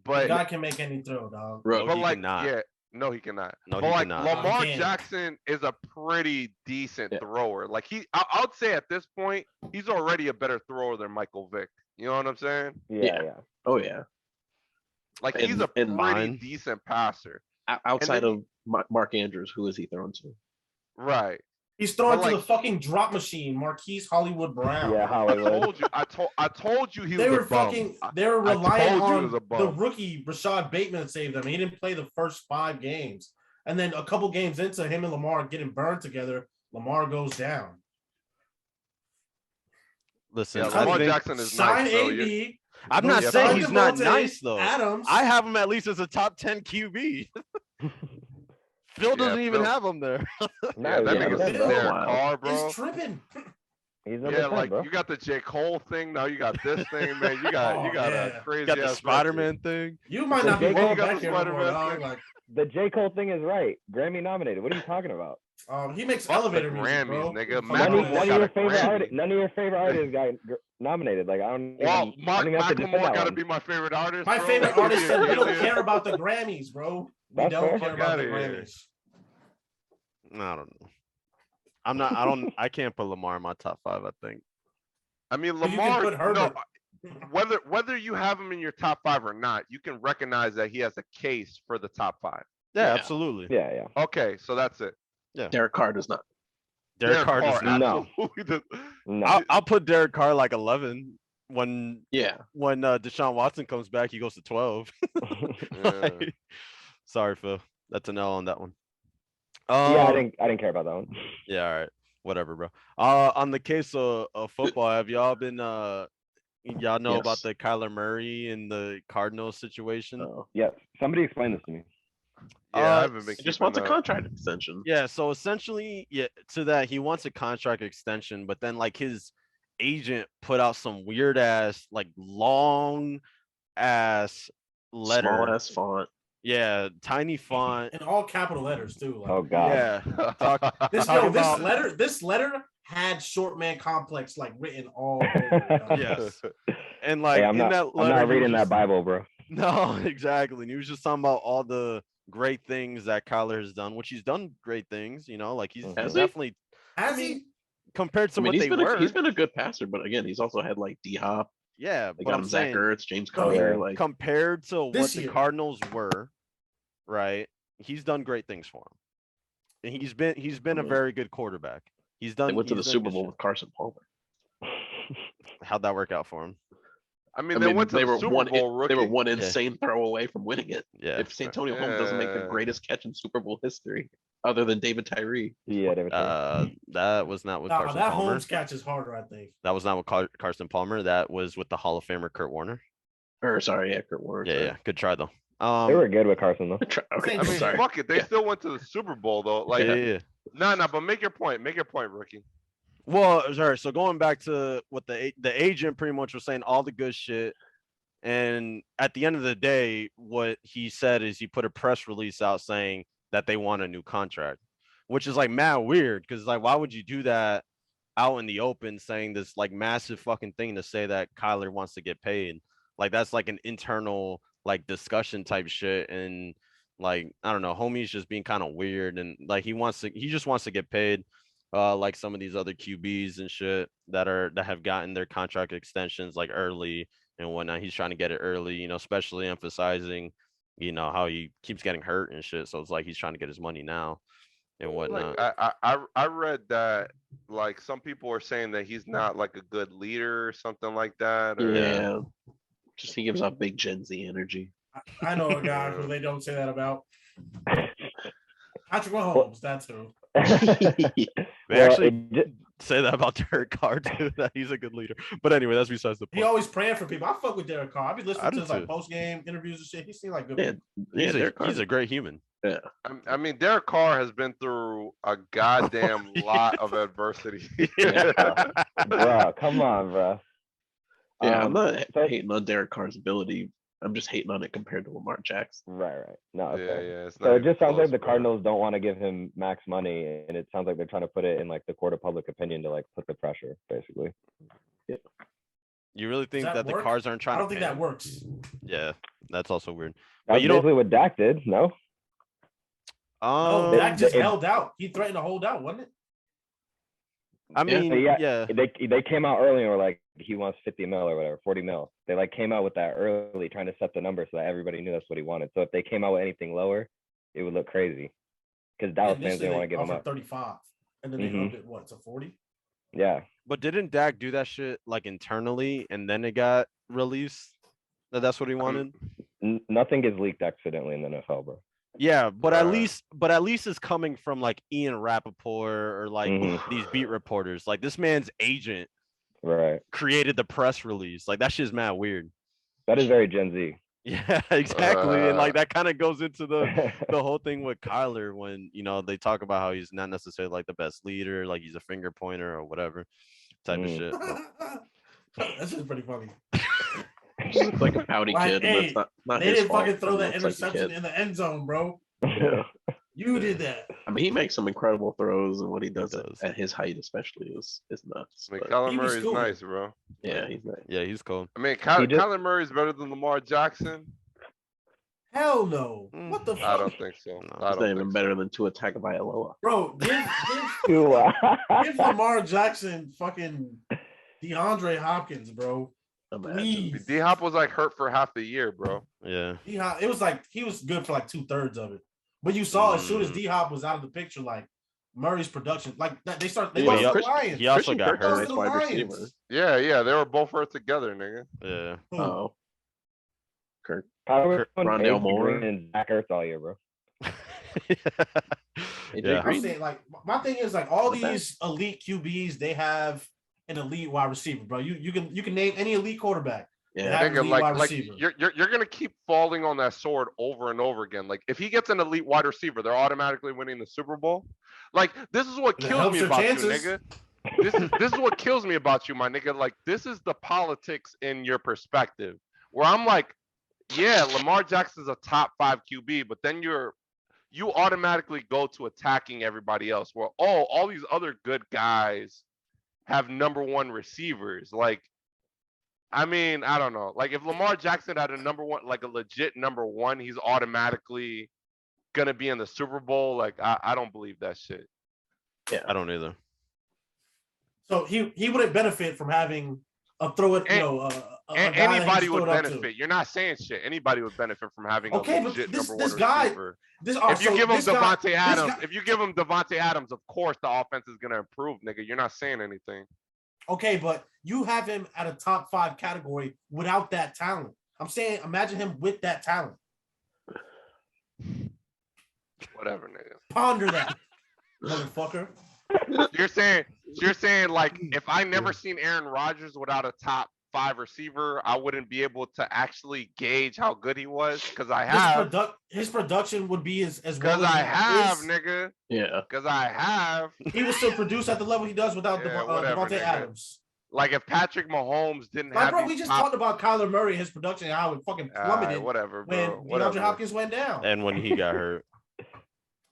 The But guy can make any throw, dog. Bro, he like, cannot. yeah, No, he cannot. No, But he like cannot. Lamar He can't. Jackson is a pretty decent Yeah. thrower. Like I would say at this point, he's already a better thrower than Michael Vick. You know what I'm saying? Yeah. Oh yeah. Like he's a And pretty Fine. decent passer. Outside then of Mark Andrews, who is he throwing to? Right. He's throwing But, to like- the fucking drop machine, Marquise Hollywood Brown. Yeah, I Hollywood. told you. I told you he They was were a bum. fucking. I- They were I relying told you he was on a the bum. rookie Rashad Bateman to save them. He didn't play the first 5 games, and then a couple games into him and Lamar getting burned together, Lamar goes down. Listen, Yeah, I Lamar think, Jackson is Sign nice, though. AB. I'm go not yeah, saying sign he's not Devontae nice though. Adams. I have him at least as a top 10 QB. Phil doesn't even Phil- have him there. No, Yeah, that he's nigga's number 10, bro. Derek Wow. Carr, bro. Is tripping. He's number Yeah, 10, like bro. you got the J. Cole thing, now you got this thing, man. You got Oh, a yeah. crazy Got the ass Spider-Man thing. You might The not be J. welcome Cole got back the here no more, Spider-Man dog. thing. Like, The J. Cole thing is right. Grammy nominated. What are you talking about? he makes Fuck the elevator music, Grammys, bro. nigga. Fuck Macklemore None, that. got of a your favorite Grammy. artists, none of your favorite artists got nominated. Like I don't Well, even, I don't even have to defend Macklemore that got to one. be my favorite artist. My bro. favorite Like, artist said we don't Alien. care about the Grammys, bro. We That's don't fair. care Fuck about the outta here. Grammys. I don't know. I can't put Lamar in my top 5, I think. I mean, But you can Lamar. put Herbert. No, whether you have him in your top 5 or not, you can recognize that he has a case for the top 5. Yeah, Yeah. absolutely. Yeah. Okay, so that's it. Derek Carr does not. Derek Carr does not. No. absolutely does- No. I'll put Derek Carr like 11 when Yeah. Deshaun Watson comes back. He goes to 12. Yeah. Like, sorry, Phil. That's an L on that one. Yeah, I didn't care about that one. Yeah, all right. Whatever, bro. On the case of football, have y'all been y'all know about Yes. the Kyler Murray and the Cardinals situation? Oh. Yeah. Somebody explain this to me. Yeah, I haven't been He just keeping wants a up. contract extension. Yeah, so essentially, yeah, to that he wants a contract extension, but then like his agent put out some weird ass, like long ass letter. Small ass font. Yeah, tiny font. In all capital letters too. Like, Oh God. Yeah. Talk, this talk yo, about- this letter had short man complex like written all over it. dog. Yes. And like Hey, I'm in not. that I'm letter, not he was reading that just- Bible, bro. No, exactly. And he was just talking about all the great things that Kyler has done, which he's done great things, like he's Has he? definitely Has he? compared to I mean, what he's they been were. he's been a good passer, but again, he's also had like D Hop. Yeah, They but got I'm him Zach saying Ertz, James Oh, Conner. yeah. Like compared to what This the year. Cardinals were, right? He's done great things for him. And he's been a Mhm. very good quarterback. He's done they went to the he's done Super good Bowl shit. with Carson Palmer. How'd that work out for him? I mean, they went to the Super Bowl rookie. They were one insane throw away from winning it. Yeah. If Santonio Holmes doesn't make the Yeah. greatest catch in Super Bowl history, other than David Tyree, Yeah, David. That was not with Nah, Carson that Palmer. Holmes catch is harder, I think. That was not with Carson Palmer. That was with the Hall of Famer Kurt Warner. or sorry, Kurt Warner. Yeah, sorry. yeah. Good try though. They were good with Carson though. Okay, I I'm mean, sorry. fuck it. They Yeah. still went to the Super Bowl though. Like, yeah. no, but make your point. Make your point, rookie. Well, sorry. So going back to what the agent pretty much was saying, all the good shit, and at the end of the day, what he said is he put a press release out saying that they want a new contract, which is like mad weird because like why would you do that out in the open, saying this like massive fucking thing to say that Kyler wants to get paid? Like that's like an internal like discussion type shit, and like I don't know, homie's just being kind of weird, and like he just wants to get paid. Like some of these other QBs and shit that have gotten their contract extensions like early and whatnot. He's trying to get it early, especially emphasizing, how he keeps getting hurt and shit. So it's like he's trying to get his money now and whatnot. Like I read that like some people are saying that he's not like a good leader or something like that. Or, Yeah. Just he gives off big Gen Z energy. I know a guy who they don't say that about. Patrick Mahomes, that's who. They Well, actually it ju- say that about Derek Carr too, that he's a good leader. But anyway, that's besides the He point. always praying for people. I fuck with Derek Carr. I be I listening do to his like too. post game interviews and shit. He seemed like good. Yeah, He's, Derek he's Carr. a great human. I mean, Derek Carr has been through a goddamn lot of adversity. bro, come on, bro. Yeah, I'm not so- hating on Derek Carr's ability. I'm just hating on it compared to Lamar Jackson. Right. No, it's fair. yeah. It's So not it even just sounds close, like the bro. Cardinals don't want to give him max money, and it sounds like they're trying to put it in like the court of public opinion to like put the pressure, basically. You really think that that the work? Cars aren't trying I don't to think pay that him? works. Yeah, that's also weird. But That's you don't basically what Dak did. No. No, Um, Dak just it- held out. He threatened to hold out, wasn't it? I mean, Yeah, yeah. they came out early and were like, he wants 50 mil or whatever, 40 mil. They like came out with that early, trying to set the number so that everybody knew that's what he wanted. So if they came out with anything lower, it would look crazy because Dallas fans Initially, didn't want to they give him offered up. 35, and then they Mhm. upped it what to 40. Yeah, But didn't Dak do that shit like internally and then it got released? That's what he wanted. nothing gets leaked accidentally in the NFL, bro. Yeah, but Right. at least it's coming from like Ian Rappaport or like Mhm. these beat reporters. Like this man's agent Right. created the press release. Like that shit's mad weird. That is very Gen Z. Yeah, exactly. And like Uh, that kind of goes into the whole thing with Kyler when they talk about how he's not necessarily like the best leader, like he's a finger pointer or whatever type of shit. That's just pretty funny. Just look like a pouty Like, kid, hey, and that's not They his didn't fault. fucking throw He that looks like a interception kid. in the end zone, bro. Yeah. You did that. I mean, he makes some incredible throws, and what he does, does. at his height, especially, is nuts. I mean, but Kyler He was Murray's cool. nice, bro. yeah, he's nice. Yeah, he's cold. I mean, He just- Kyler Murray's better than Lamar Jackson. Hell no. Mm. What the I fuck? don't think so. No. I He's don't not think even so. better than Tua Tagovailoa. Bro, give Lamar Jackson fucking DeAndre Hopkins, bro. Imagine. Please. D Hop was like hurt for half the year, bro. Yeah. It was like he was good for like 2/3 of it. But you saw as soon as Mm. D Hop was out of the picture, like Murray's production, like that they Yeah, lost to the Chris- Lions. He also Christian got Kirk's a Lost hurt. to nice the wide Lions. receiver. Yeah, they were both hurt together, nigga. Yeah. Who? Oh, Kirk. Power Rondale Moore. and Zach Ertz all year, bro. AJ Yeah. I'm Green. saying like my thing is like all Not bad. these elite QBs, they have an elite wide receiver, bro. You can name any elite quarterback. Yeah, have Nigga, elite wide like receiver. you're gonna keep falling on that sword over and over again. Like if he gets an elite wide receiver, they're automatically winning the Super Bowl. Like this is what That kills helps me their about chances. you, nigga. This is what kills me about you, my nigga. Like this is the politics in your perspective. Where I'm like, yeah, Lamar Jackson's a top 5 QB, but then you automatically go to attacking everybody else. Where all these other good guys have #1 receivers. Like, I mean, I don't know. Like if Lamar Jackson had a #1, like a legit #1, he's automatically gonna be in the Super Bowl. Like I don't believe that shit. I don't either. So he wouldn't benefit from having a throw it, And- a guy that he Anybody just would throw it up to. benefit. You're not saying shit. Anybody would benefit from having Okay, a but legit this #1 guy- receiver. This If you give him Devontae Adams, guy- if you give him Devontae Adams, of course the offense is gonna improve, nigga. You're not saying anything. Okay, but you have him at a top 5 category without that talent. I'm saying, imagine him with that talent. Whatever, nigga. Ponder that, motherfucker. You're saying like if I never seen Aaron Rodgers without a top 5 receiver, I wouldn't be able to actually gauge how good he was because I have. His production would be as Because well as I it have, is. nigga. yeah. Because I have. He will still produce at the level he does without Yeah, whatever, Devontae nigga. Adams. Like if Patrick Mahomes didn't Like, have bro, these we just top- talked about Kyler Murray, his production, and how it fucking plummeted whatever, when bro. DeAndre Whatever. Hopkins went down. And when he got hurt.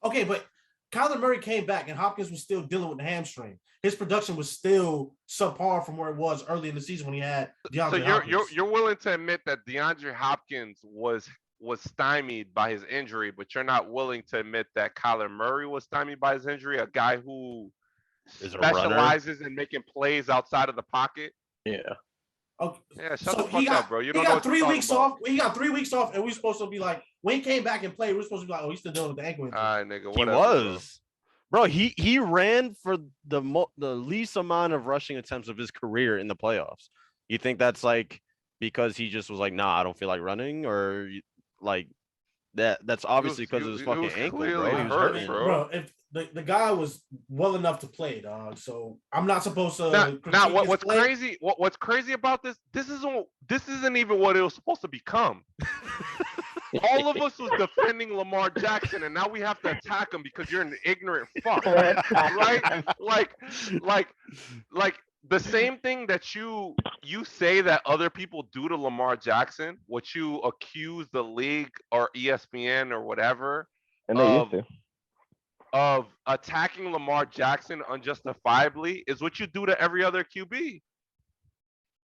Okay, but Kyler Murray came back, and Hopkins was still dealing with the hamstring. His production was still subpar from where it was early in the season when he had DeAndre So Hopkins. you're willing to admit that DeAndre Hopkins was stymied by his injury, but you're not willing to admit that Kyler Murray was stymied by his injury, a guy who Is a runner. specializes in making plays outside of the pocket. Yeah. Okay. Yeah, shut So the fuck up, bro. You he don't know got what 3 you're weeks talking off. He got 3 weeks off, and we're supposed to be like, when he came back and played, we're supposed to be like, oh, he's still dealing with the ankle injury. All right, nigga. He Whatever, was. Bro, he ran for the least amount of rushing attempts of his career in the playoffs. You think that's like because he just was like, nah, I don't feel like running, or like that's obviously because of his he fucking was ankle, clearly bro. He was hurt, hurting. bro. If the guy was well enough to play, dog, so I'm not supposed to. Now, critique his what's play. crazy? What's crazy about this? This isn't even what it was supposed to become. All of us was defending Lamar Jackson, and now we have to attack him because you're an ignorant fuck, right? Like the same thing that you say that other people do to Lamar Jackson, what you accuse the league or ESPN or whatever And they used to. of attacking Lamar Jackson unjustifiably is what you do to every other QB.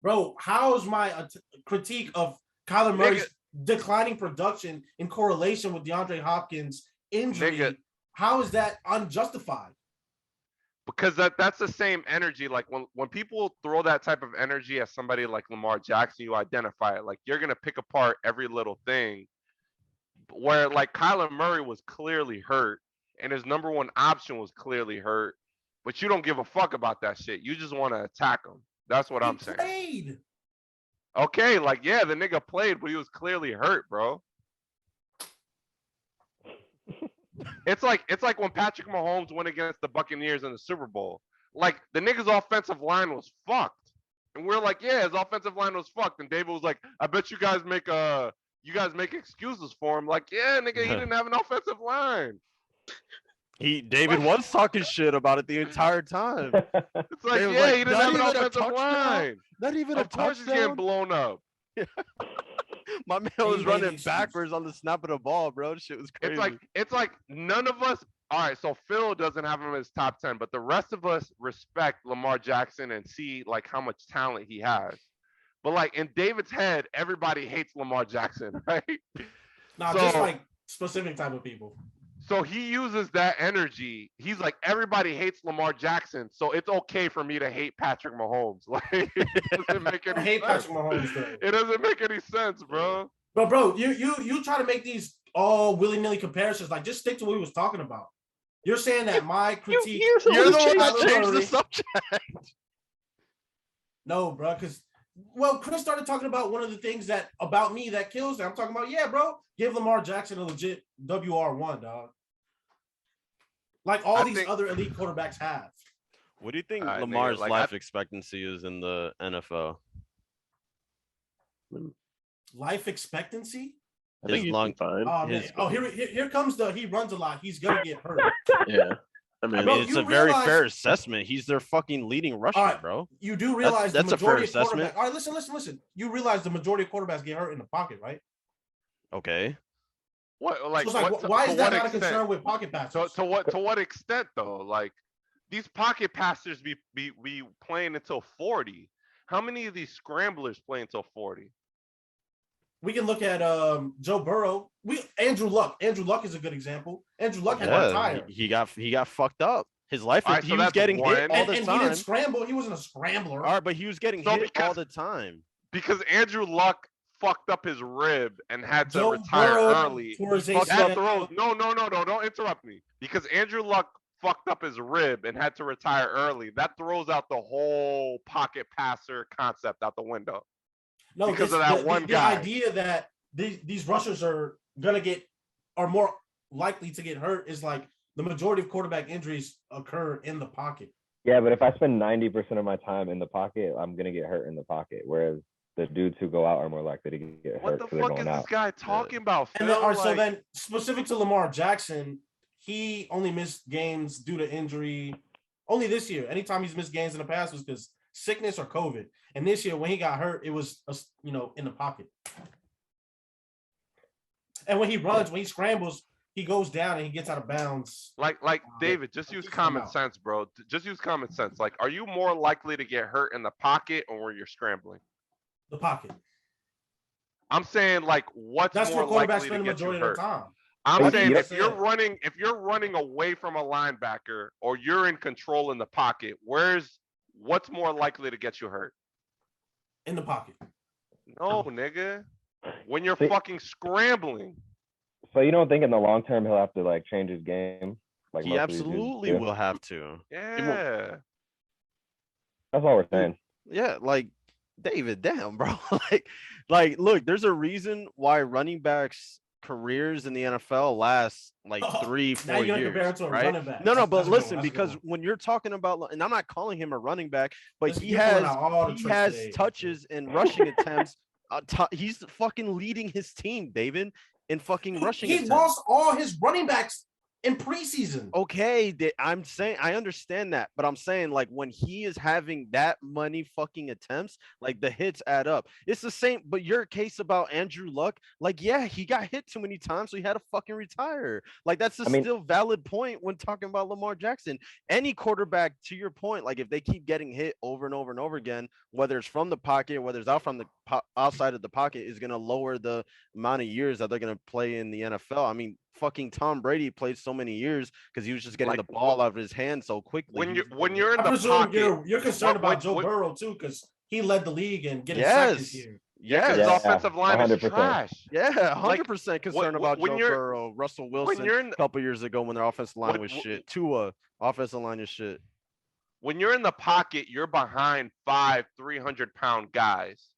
Bro, how is my critique of Kyler Murray's declining production in correlation with DeAndre Hopkins injury, Nigga. how is that unjustified? Because that's the same energy. Like when people throw that type of energy at somebody like Lamar Jackson, you identify it. Like you're gonna pick apart every little thing. Where like Kyler Murray was clearly hurt, and his number one option was clearly hurt, but you don't give a fuck about that shit. You just want to attack him. That's what He I'm saying. played. Okay, like yeah, the nigga played, but he was clearly hurt, bro. It's like when Patrick Mahomes went against the Buccaneers in the Super Bowl. Like the nigga's offensive line was fucked, and we're like, yeah, his offensive line was fucked. And David was like, I bet you guys make excuses for him. Like, yeah, nigga, he didn't have an offensive line. David was talking shit about it the entire time. It's like, They was yeah, like, he didn't "Not have an even a offensive touchdown? line. Not even Of a course he's getting touchdown. blown up. My man He was made running excuses. backwards on the snap of the ball, bro. Shit was crazy. It's like none of us. All right, so Phil doesn't have him in his top 10, but the rest of us respect Lamar Jackson and see like how much talent he has. But like in David's head, everybody hates Lamar Jackson, right? Nah, So- just like specific type of people. So he uses that energy. He's like, everybody hates Lamar Jackson, so it's okay for me to hate Patrick Mahomes. Like, it doesn't make I any hate sense. Patrick Mahomes though. It doesn't make any sense, bro. But bro, you try to make these all willy-nilly comparisons. Like, just stick to what he was talking about. You're saying that my critique. You're the You're the one one that Kyler changed the Murray- subject. No, bro, because Chris started talking about one of the things that about me that kills them. I'm talking about, yeah, bro, give Lamar Jackson a legit WR1, dog. Like all I these think- other elite quarterbacks have. What do you think All right, nigga, Lamar's like, life expectancy is in the NFL? Life expectancy? I think His he's long- fine. Oh, man. His- Oh, here comes he runs a lot. He's gonna get hurt. Yeah. I I mean, Bro, mean, it's you a very realize- fair assessment. He's their fucking leading rusher, right. bro. You do realize that's the a fair majority of assessment. quarterbacks. All right, listen. You realize the majority of quarterbacks get hurt in the pocket, right? Okay. What like, So it's like, what, why to is that what not a extent? concern with pocket passes? To what extent though? Like these pocket passers be playing until 40. How many of these scramblers play until 40? We can look at Joe Burrow. Andrew Luck. Andrew Luck is a good example. Andrew Luck had to Yeah, retire. he got fucked up. His life, All right, he so was that's getting one. hit all And the he time. didn't scramble. He wasn't a scrambler. All right, but he was getting So hit all because- the time. Because Andrew Luck fucked up his rib and had to Joe retire Burrow early. tore his fucked That ACL. throws. No, don't interrupt me. Because Andrew Luck fucked up his rib and had to retire early. That throws out the whole pocket passer concept out the window. No, because of this- that one the guy. idea that these rushers are more likely to get hurt is like the majority of quarterback injuries occur in the pocket. Yeah, but if I spend 90% of my time in the pocket, I'm gonna get hurt in the pocket. Whereas the dudes who go out are more likely to get What hurt the because they're fuck is going this out. guy talking about? And then, Phil? all right, so Like, then specific to Lamar Jackson, he only missed games due to injury. Only this year. Anytime he's missed games in the past was because sickness or COVID. And this year, when he got hurt, it was in the pocket. And when he runs, when he scrambles, he goes down and he gets out of bounds. like David, just use Just come common out. sense, bro. Just use common sense. Like, are you more likely to get hurt in the pocket or when you're scrambling? The pocket. I'm saying like what's That's more where quarterbacks likely to spend the get you majority of their hurt. time. I'm But saying you- if you're running away from a linebacker or you're in control in the pocket, what's more likely to get you hurt? In the pocket. No, nigga. When you're See- fucking scrambling. So you don't think in the long term he'll have to like change his game? Like He most of these dudes absolutely do? will have to. Yeah. That's all we're saying. Yeah, like David, damn, bro. Look, there's a reason why running backs' careers in the NFL last like Oh, 3-4 Now you're gonna years. compare it to a right? running back. No, That's but a good one, listen, that's a good because one. when you're talking about, and I'm not calling him a running back, but Listen, he you're pulling has out all the tricks today. touches and rushing attempts. He's fucking leading his team, David, in fucking rushing He attempts. lost all his running backs in preseason. Okay, I'm saying I understand that, but I'm saying like when he is having that many fucking attempts, like the hits add up. It's the same, but your case about Andrew Luck, like yeah, he got hit too many times, so he had to fucking retire. Like that's a I mean- still valid point when talking about Lamar Jackson. Any quarterback, to your point, like if they keep getting hit over and over and over again, whether it's from the pocket, whether it's out from the outside of the pocket, is gonna lower the amount of years that they're gonna play in the NFL. I mean, fucking Tom Brady played so many years because he was just getting Like, the ball out of his hand so quickly. when you're in I the presume pocket, you're concerned about Joe what- Burrow too, because he led the league in getting sacked this Yes. year. yeah, 'cause Yes. his offensive line is 100%. trash. Yeah, Like, 100% concerned about when Joe you're Burrow, Russell when Wilson you're in a couple years ago when their offensive line What- was what- shit. Tua, offensive line is shit. when you're in the pocket, you're behind 300-pound guys.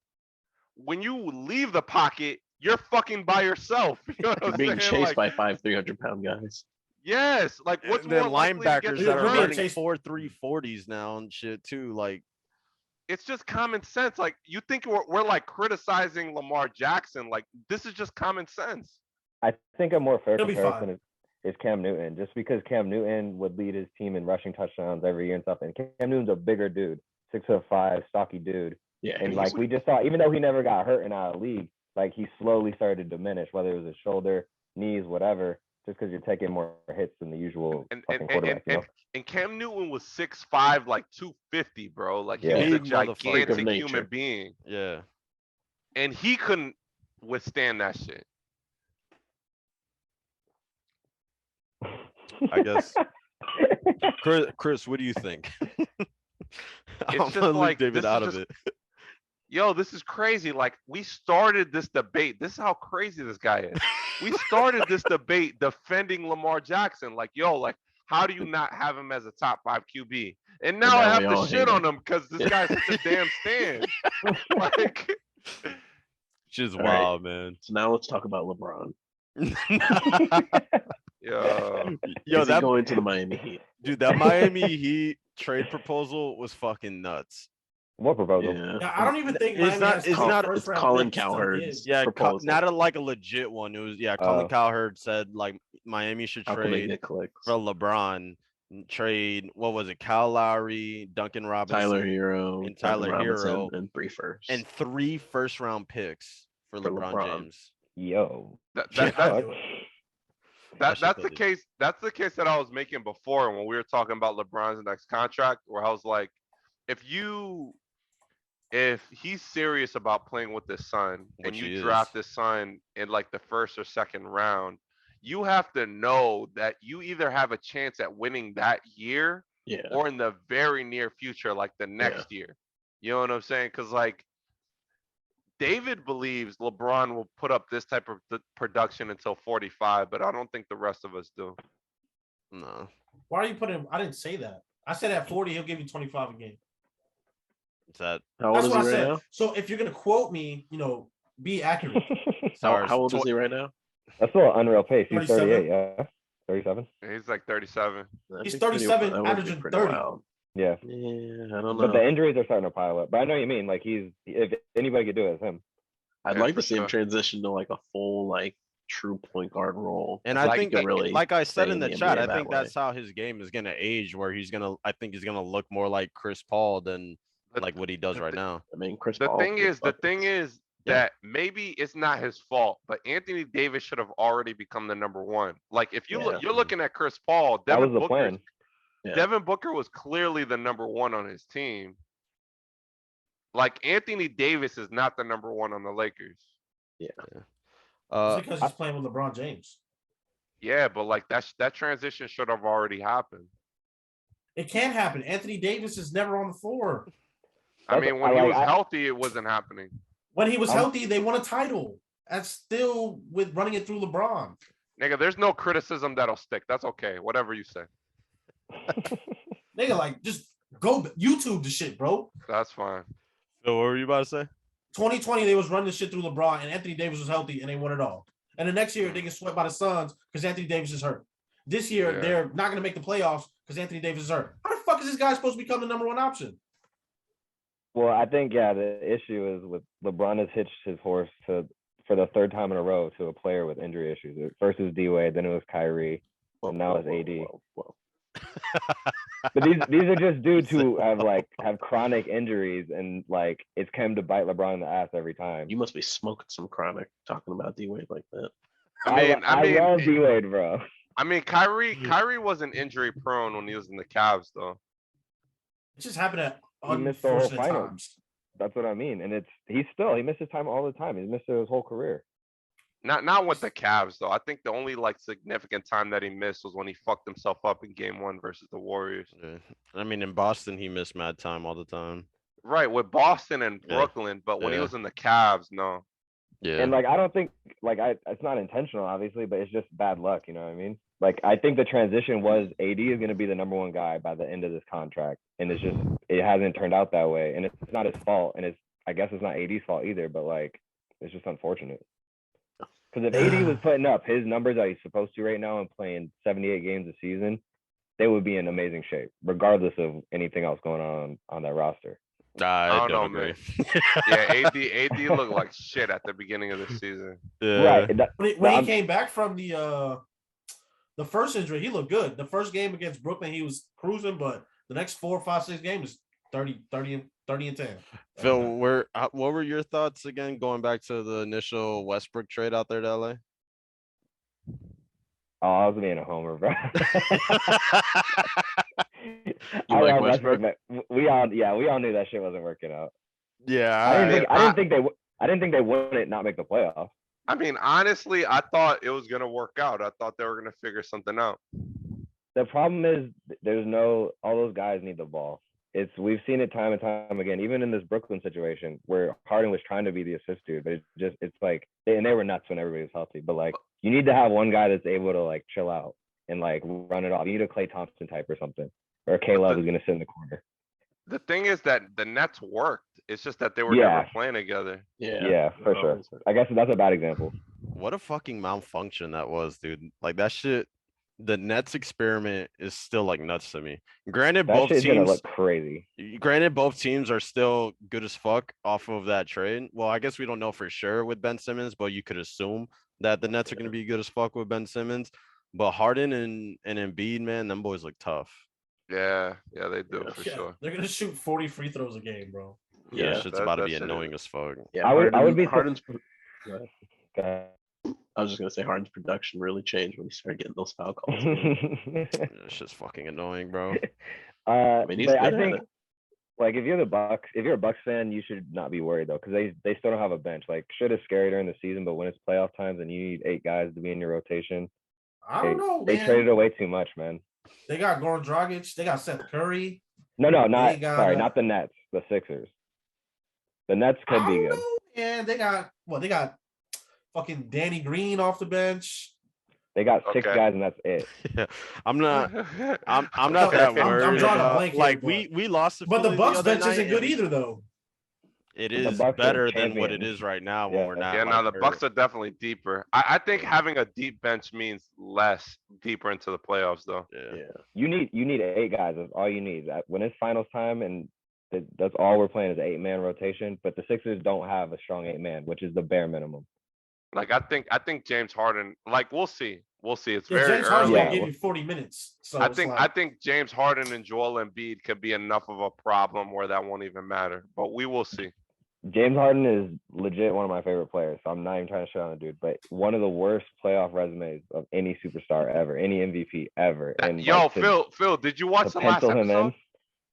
When you leave the pocket, you're fucking by yourself. You know what You're I'm being saying? chased Like, by 300-pound guys. yes. Like, what's And then more likely to get linebackers you that are You're being hurt? running chased- 4.340s now and shit too. Like, It's just common sense. Like, you think we're like criticizing Lamar Jackson? Like, this is just common sense. I think a more fair He'll be comparison fine. is Cam Newton, just because Cam Newton would lead his team in rushing touchdowns every year and stuff. And Cam Newton's a bigger dude, 6'5", stocky dude. Yeah, And he's- like we just saw, even though he never got hurt in our league, like he slowly started to diminish, whether it was his shoulder, knees, whatever, just because you're taking more hits than the usual And fucking and, and, quarterback. and, and Cam Newton was 6'5", like 250, bro. Like, he Yeah. was a Big motherfucker. Freak of gigantic nature. human being, yeah. and he couldn't withstand that shit. I guess. Chris, what do you think? I'm just gonna leave like, David this is out of just- it. Yo, this is crazy. Like, we started this debate. This is how crazy this guy is. We started this debate defending Lamar Jackson. Like, yo, like, how do you not have him as a top 5 QB? And now I now have we to all shit hate on him because this guy's such a damn stand. Like, Just All right. wild, man. So now let's talk about LeBron. yo, Yo, Is he that going to the Miami Heat? dude, that Miami Heat trade proposal was fucking nuts. What proposal? Yeah. Yeah, I don't even think It's Miami not- has it's top not- first It's round Colin picks to Cowherd's. give. Yeah, proposal. not like a legit one. It was Colin Oh. Cowherd said like Miami should How can they trade get clicks? for LeBron, trade what was it, Kyle Lowry, Duncan Robinson, Tyler Hero, and Duncan Tyler Robinson, Hero, and 3 firsts. and 3 first-round picks for For LeBron LeBron. James. Yo. that, Yeah. that, that, do it. that, shit that's the funny. case. That's the case that I was making before when we were talking about LeBron's next contract, where I was like, if he's serious about playing with his son, and Which he you is. draft his son in like the first or second round, you have to know that you either have a chance at winning that year Yeah. or in the very near future, like the next year. You know what I'm saying? Because like David believes LeBron will put up this type of production until 45, but I don't think the rest of us do. No, Why are you putting? I didn't say that. I said at 40 he'll give you 25 a game. it's that. How old That's is what he I right said. now? So if you're gonna quote me, be accurate. How old is he right now? That's a little unreal pace. He's 37. 38, yeah. 37? He's like 37. He's That'd be 37, that would be averaging pretty 30. wild. Yeah. Yeah, I don't But know. the injuries are starting to pile up. But I know what you mean. Like if anybody could do it, it's him. I'd Yeah, like for to see him sure. transition to like a full like true point guard role. And Like, I he think could that, really like I said stay in the NBA chat, I that think way. that's how his game is gonna age, where I think he's gonna look more like Chris Paul than The- like what he does the right thi- now. I mean, Chris The Paul. thing is Yeah. that maybe it's not his fault, but Anthony Davis should have already become the number one. Like, if you Yeah. look, you're looking at Chris Paul. That was Devin the Booker. plan. Yeah. Devin Booker was clearly the number one on his team. Like, Anthony Davis is not the number one on the Lakers. It's Uh, because he's playing with LeBron James. Yeah, but like that transition should have already happened. It can't happen. Anthony Davis is never on the floor. I That's- mean, when I he like- was I- healthy, it wasn't happening. When he was I'm- healthy, they won a title. That's still with running it through LeBron. Nigga, there's no criticism that'll stick. That's okay. Whatever you say. Nigga, like, just go YouTube the shit, bro. That's fine. so what were you about to say? 2020, they was running the shit through LeBron, and Anthony Davis was healthy, and they won it all. And the next year, they get swept by the Suns because Anthony Davis is hurt. This year, Yeah. they're not going to make the playoffs because Anthony Davis is hurt. How the fuck is this guy supposed to become the number one option? Well, I think the issue is with LeBron has hitched his horse for the third time in a row to a player with injury issues. First it was D-Wade, then it was Kyrie, and now it's AD. Whoa. But these are just dudes who have chronic injuries, and like it's come to bite LeBron in the ass every time. You must be smoking some chronic talking about D-Wade like that. I love D-Wade, bro. I mean, Kyrie wasn't injury prone when he was in the Cavs, though. It just happened at He missed the whole unfortunate finals. times. That's what I mean. And he misses time all the time. He's missed it his whole career. Not with the Cavs though. I think the only like significant time that he missed was when he fucked himself up in game 1 versus the Warriors. Yeah. I mean, in Boston, he missed mad time all the time. Right, with Boston and Yeah. Brooklyn, but when he Yeah. was in the Cavs, no. Yeah. And like I don't think it's not intentional, obviously, but it's just bad luck. You know what I mean? Like I think the transition was AD is going to be the number 1 guy by the end of this contract, and it hasn't turned out that way, and it's not his fault, and I guess it's not AD's fault either, but like it's just unfortunate. Because if AD was putting up his numbers that he's supposed to right now and playing 78 games a season, they would be in amazing shape, regardless of anything else going on that roster. I don't don't know, agree. Yeah, AD looked like shit at the beginning of the season. Yeah. Right. When he came back from the first injury, he looked good. The first game against Brooklyn, he was cruising, but the next 4, 5, 6 games, 30 and 10. Phil, what were your thoughts again? Going back to the initial Westbrook trade out there to LA. Oh, I was being a homer, bro. You like Westbrook? We all knew that shit wasn't working out. Yeah. I didn't think they wouldn't not make the playoffs. I mean, honestly, I thought it was gonna work out. I thought they were gonna figure something out. The problem is all those guys need the ball. We've seen it time and time again, even in this Brooklyn situation where Harden was trying to be the assist dude, but it's like they were nuts when everybody was healthy. But like you need to have one guy that's able to like chill out and like run it off. You need a Klay Thompson type or something, or a Caleb who's gonna sit in the corner. The thing is that the Nets worked. It's just that they were never playing together. Yeah, for sure. I guess that's a bad example. What a fucking malfunction that was, dude. Like that shit. The Nets experiment is still like nuts to me. Granted, both shit's gonna teams look crazy. Granted, both teams are still good as fuck off of that trade. Well, I guess we don't know for sure with Ben Simmons, but you could assume that the Nets are gonna be good as fuck with Ben Simmons. But Harden and Embiid, man, them boys look tough. Yeah, they do for sure. They're gonna shoot 40 free throws a game, bro. Yeah, shit's about to be annoying as fuck. Yeah, I would be Harden's. I was just gonna say Harden's production really changed when he started getting those foul calls. It's just fucking annoying, bro. I mean, he's good I at think, it. like, if you're a Bucks fan, you should not be worried though, because they still don't have a bench. Like, shit is scary during the season, but when it's playoff times and you need 8 guys to be in your rotation, I don't know, they man. traded away too much, man. They got Goran Dragic. They got Seth Curry. No, not got, not the Nets, the Sixers. The Nets could be good. And they got fucking Danny Green off the bench. They got 6 guys and that's it. Yeah, I'm not that worried. I'm drawing a blank here, like but- we lost, But the Bucks other bench night, isn't good and either, though. It The is Bucks are better than what it champions. is right now when Yeah. we're not. Yeah, like, now the hurt. Bucks are definitely deeper. I think having a deep bench means less deeper into the playoffs, though. Yeah. You need 8 guys. That's all you need. When it's finals time and that's all we're playing is an 8-man rotation. But the Sixers don't have a strong 8-man, which is the bare minimum. Like I think James Harden. Like we'll see. It's Yeah, very James Harden's early. gonna give you 40 minutes. So I it's think like, I think James Harden and Joel Embiid could be enough of a problem where that won't even matter. But we will see. James Harden is legit one of my favorite players. So I'm not even trying to shit on the dude, but one of the worst playoff resumes of any superstar ever, any MVP ever. And Yo, Phil, did you watch the last episode?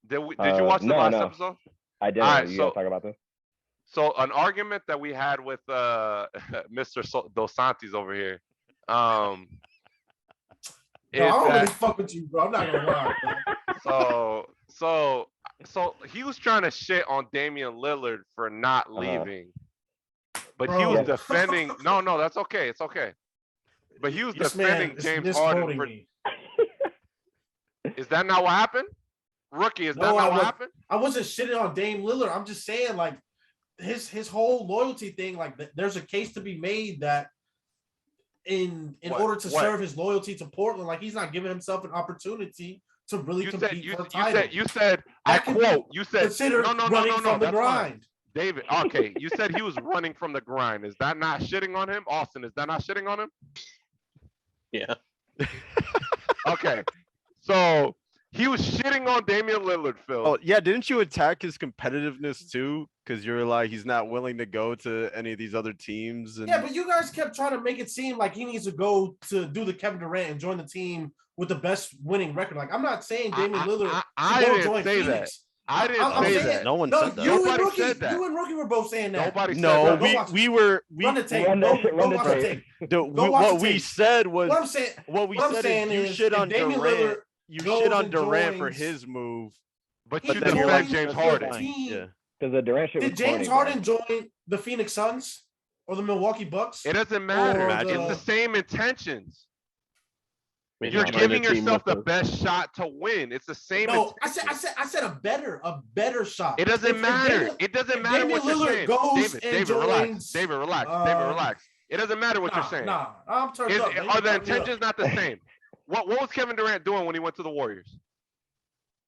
Did you watch the last episode? I didn't. All right, you guys talk about this? So an argument that we had with Mr. Dos Santos over here. I don't really fuck with you, bro. I'm not gonna lie, bro. So he was trying to shit on Damian Lillard for not leaving. But he Bro. was defending no, that's okay. It's okay. But he was This man defending is James Harden misquoting for, me. is that not what happened? Rookie, is that not what happened? I wasn't shitting on Dame Lillard. I'm just saying, like, his whole loyalty thing, like, there's a case to be made that in order to serve his loyalty to Portland, like, he's not giving himself an opportunity to really compete for a title. You said, I quote, you said, Consider no, running from the that's fine. grind. David, okay, you said he was running from the grind. Is that not shitting on him? Austin, is that not shitting on him? Yeah. Okay, so he was shitting on Damian Lillard, Phil. Oh yeah, didn't you attack his competitiveness too? Because you're like he's not willing to go to any of these other teams. And... Yeah, but you guys kept trying to make it seem like he needs to go to do the Kevin Durant and join the team with the best winning record. Like, I'm not saying Damian Lillard I should go didn't join say Phoenix. I didn't I'm say saying- that. No one No, said that. you and Nobody Rookie, said that. you and Rookie were both saying that. Nobody said No, that. we were Run the tape. Run Go that shit, run the watch the tape. tape. the, Go watch what the we tape. said was What I'm saying, what we what I'm said saying is you is, shit if on Damian Durant. Lillard You goes shit on and Durant for joins- his move. But he you then you're like, defend James joins Harden. the team. Yeah. Because the Durant shit was Did James corny, Harden join the Phoenix Suns or the Milwaukee Bucks? It doesn't matter. Or It's the- the same intentions. Maybe You're join a giving team yourself with the best shot to win. It's the same. No, intentions. I said a better shot. It doesn't If matter. Damian- It doesn't if matter Damian what you're Lillard saying. goes and David, relax. joins, David, relax. David, relax. It doesn't matter what you're saying. Nah, I'm turned up. man. You Are the turned me up. intentions not the same? What was Kevin Durant doing when he went to the Warriors?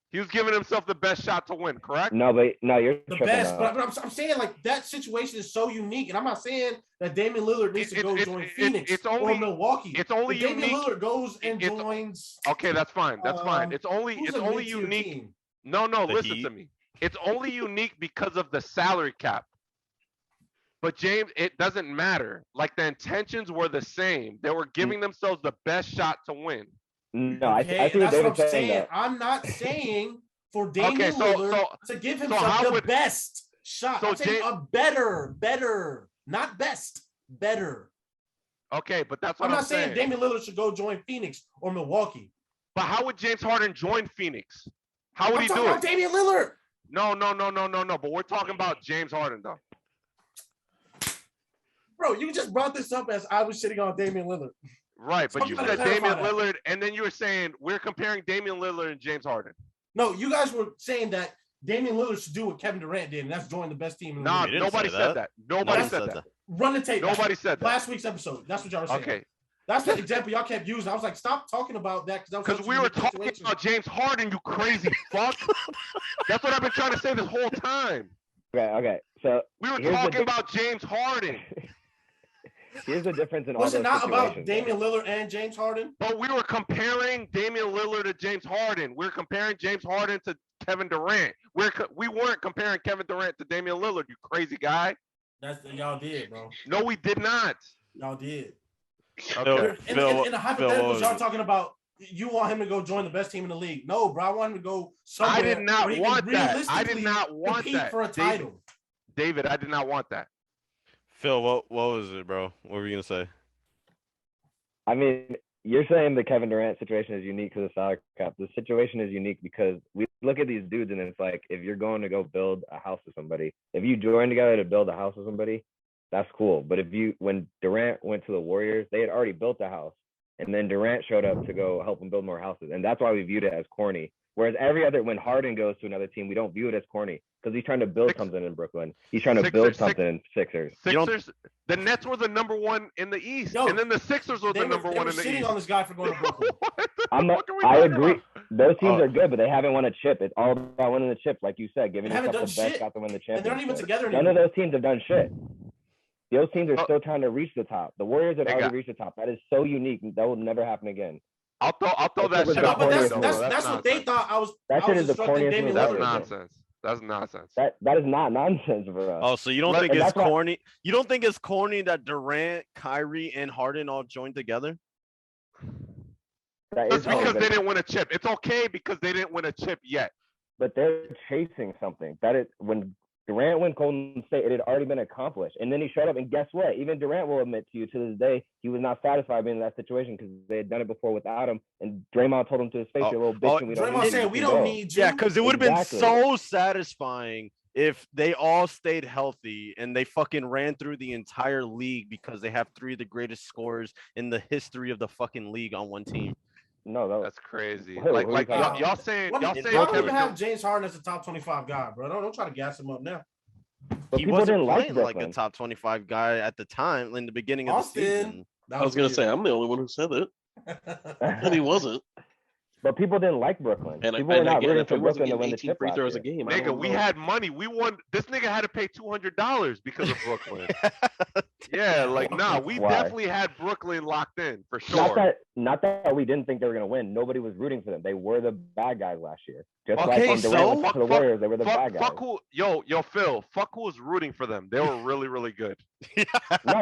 He was giving himself the best shot to win, correct? No, but no, you're The tripping best, out. but I'm saying like that situation is so unique, and I'm not saying that Damian Lillard needs to go join Phoenix it's or only- Milwaukee. it's only If Damian unique- Lillard goes and it's- joins. Okay, that's fine. That's fine. It's who's only a mid-tier unique. team? No, The listen Heat. to me. It's only unique because of the salary cap. But James, it doesn't matter. Like the intentions were the same. They were giving themselves the best shot to win. No, Okay, I see what that's what I'm David's saying. saying. Though. I'm not saying for Damian Okay, so- Lillard to give himself how the would- best shot. so I'm saying Ja- a better, not best, better. Okay, but that's what I'm I'm, not saying saying. Damian Lillard should go join Phoenix or Milwaukee. But how would James Harden join Phoenix? How would I'm he talking do about it? Damian Lillard. No. But we're talking about James Harden though. Bro, you just brought this up as I was sitting on Damian Lillard. Right, but So you I'm said gonna Damian clarify Lillard, and then you were saying we're comparing Damian Lillard and James Harden. No, you guys were saying that Damian Lillard should do what Kevin Durant did, and that's join the best team in the Nah, league. didn't nobody say said that. that. Nobody said that. Run the tape. Nobody said that. Last week's episode. That's what y'all were saying. Okay, That's the example y'all kept using. I was like, stop talking about that because we were talking about James Harden, you crazy fuck. That's what I've been trying to say this whole time. Okay. So We were Here's the talking diff- about James Harden, here's the difference in all Was those it not about situations, Damian Lillard and James Harden? but we were comparing Damian Lillard to James Harden. We're comparing James Harden to Kevin Durant. We weren't comparing Kevin Durant to Damian Lillard, you crazy guy. That's y'all did, bro. No, we did not. Y'all did. Okay. In Phil, the what hypotheticals, was y'all it? talking about you want him to go join the best team in the league. No, bro, I want him to go somewhere. I did not where he want can that. I did realistically not want compete that. for a title. David, I did not want that. Phil, what was it, bro? What were you gonna say? I mean, you're saying the Kevin Durant situation is unique to the salary cap. The situation is unique because we look at these dudes and it's like, if you're going to go build a house with somebody, if you join together to build a house with somebody, that's cool. But when Durant went to the Warriors, they had already built a house. And then Durant showed up to go help them build more houses. And that's why we viewed it as corny. Whereas when Harden goes to another team, we don't view it as corny because he's trying to build something in Brooklyn. He's trying to build something in Sixers. Sixers, the Nets were the number one in the East, Yo, and then the Sixers were They the were, number they one were in the sitting East. on this guy for going to Brooklyn. I agree. Those teams Oh. are good, but they haven't won a chip. It's all about winning the chip, like you said, giving They haven't yourself the done best shit. shot to win the And championship. they're not even together None anymore. of those teams have done shit. Those teams are Oh. still trying to reach the top. The Warriors have They already got- reached the top. That is so unique. That will never happen again. I'll throw that That's shit the out. But corniest the that's window. that's what they nonsense. thought. I was That shit is the instructing corniest Damian move That's ever. Lillard. nonsense. That's nonsense. That is not nonsense, bro. Oh, so you don't Let- think and it's that's why- corny? You don't think it's corny that Durant, Kyrie, and Harden all joined together? That It's is corny, because but- they didn't win a chip. It's okay because they didn't win a chip yet. but they're chasing something. That is when Durant went Golden State, it had already been accomplished. And then he showed up, and guess what? Even Durant will admit to you to this day, he was not satisfied being in that situation because they had done it before without him. And Draymond told him to his face, Oh, "You're a little bitch, oh, and we don't Draymond need said, you "We to don't go." need you." Yeah, because it would have been Exactly. so satisfying if they all stayed healthy and they fucking ran through the entire league because they have three of the greatest scorers in the history of the fucking league on one team. No, that was That's crazy. Who- Like who are you talking y'all, about? y'all saying What- y'all Y'all saying don't Kevin even have Durant. James Harden as a top 25 guy, bro. Don't try to gas him up now. but He people wasn't didn't like playing like a Brooklyn. top 25 guy at the time in the beginning of the Austin. season. I was gonna say I'm the only one who said it, and he wasn't. But people didn't like Brooklyn. And, People were not again, rooting if for it wasn't Brooklyn to getting win the 18 chip free last throws year. a game, I Nigga, don't we know. had money. We won. This nigga had to pay $200 because of Brooklyn. Yeah, like nah, we Why? definitely had Brooklyn locked in for sure. Not that we didn't think they were gonna win. Nobody was rooting for them. They were the bad guys last year. Just like Okay, when so- Durant went to the Fuck- Warriors, they were the bad guys. Fuck who, yo, Phil. Fuck who was rooting for them. They were really, really good. No,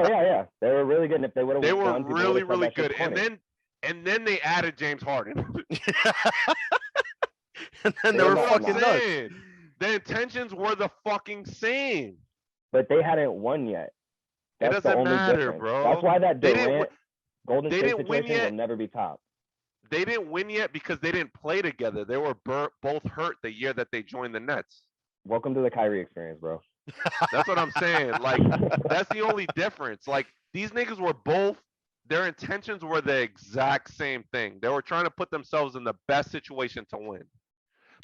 yeah. They were really good. And if they would have They were won, people really, would've said really that shit's good. And then they added James Harden. And then they They were were not fucking nuts. nuts. Saying. The intentions were the fucking same. But they hadn't won yet. It That's the doesn't only matter, difference. bro. That's why that They didn't Durant Golden they State didn't win situation will yet. never be top. They didn't win yet because they didn't play together. They were both hurt the year that they joined the Nets. Welcome to the Kyrie experience, bro. That's what I'm saying. Like, that's the only difference. Like, these niggas were both, their intentions were the exact same thing. They were trying to put themselves in the best situation to win.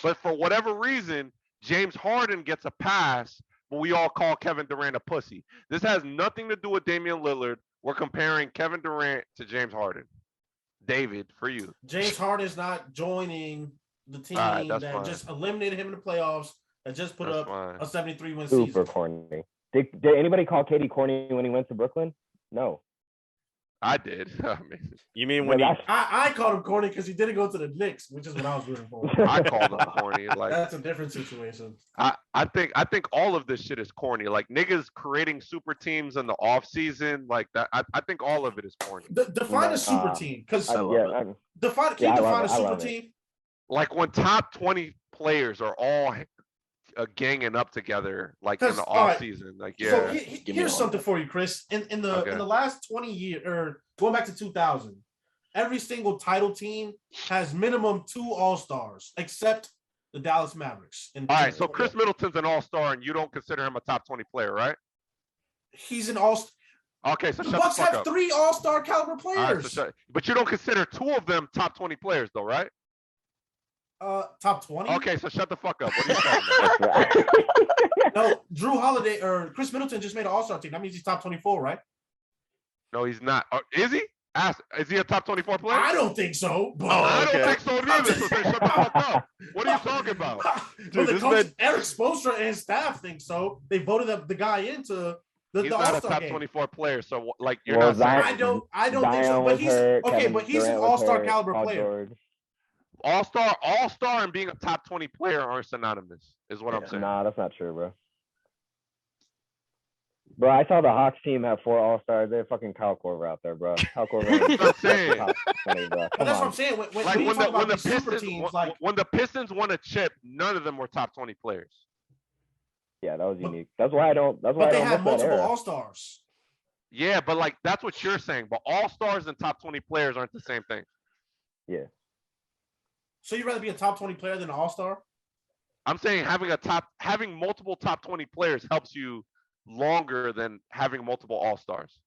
But for whatever reason, James Harden gets a pass, but we all call Kevin Durant a pussy. This has nothing to do with Damian Lillard. We're comparing Kevin Durant to James Harden. David, for you. James Harden is not joining the team Alright, that's that fine. just eliminated him in the playoffs, that just put That's up fine. a 73-win Super season. corny. Did anybody call KD corny when he went to Brooklyn? No. I did. I mean, You mean But when he that's- I called him corny because he didn't go to the Knicks, which is what I was rooting for. I called him corny. Like, That's a different situation. I think all of this shit is corny. Like, niggas creating super teams in the off season, like that. I think all of it is corny. Define Nah, a super team, because I love yeah, it. I'm- can Yeah, you I define love a it. I super love it. team? Like when top 20 players are all ganging up together, like in 'Cause, the alright, off season. Like, So yeah, Give me here's all something that. for you, Chris. In the Okay. last 20 years, or going back to 2000, every single title team has minimum 2 All-Stars, except the Dallas Mavericks. all right. So Chris Middleton's an all-star, and you don't consider him a top 20 player, right? He's an All. Okay, so The shut Bucks the fuck have up. 3 All-Star caliber All right, players. but you don't consider 2 of them top 20 players, though, right? Top 20. Okay, so shut the fuck up. What are you talking about? That's right. No, Drew Holiday or Chris Middleton just made an All-Star team. That means he's top 24, right? No, he's not. Is he? Is he a top 24 player? I don't think so. But I okay. don't think so neither. So say shut the fuck up. What are you talking about? but Dude, the this coach, man- Eric Spoelstra and his staff think so. They voted the guy into the He's not a All-Star top game. 24 player. So like you're Well, not saying Zion- I don't think so. Zion But was he's hurt, okay. Kevin But he's an Durant was All-Star hurt, caliber Paul player. George. all-star and being a top 20 player aren't synonymous, is what I'm saying. Nah, that's not true, bro. Bro, I saw the Hawks team have 4 All-Stars. They're fucking Kyle Korver out there, bro. Kyle Korver. That's what I'm saying. top 20, bro. But Come that's what on. I'm saying. When Like you when talk the about when the these super Pistons teams, like when the Pistons won a chip, none of them were top 20 players. Yeah, that was But- unique. That's why I don't. That's why but I they don't had miss that multiple era. All-Stars. Yeah, but like that's what you're saying. But all-stars and top 20 players aren't the same thing. Yeah. So you'd rather be a top 20 player than an All-Star? I'm saying having multiple top 20 players helps you longer than having multiple all-stars.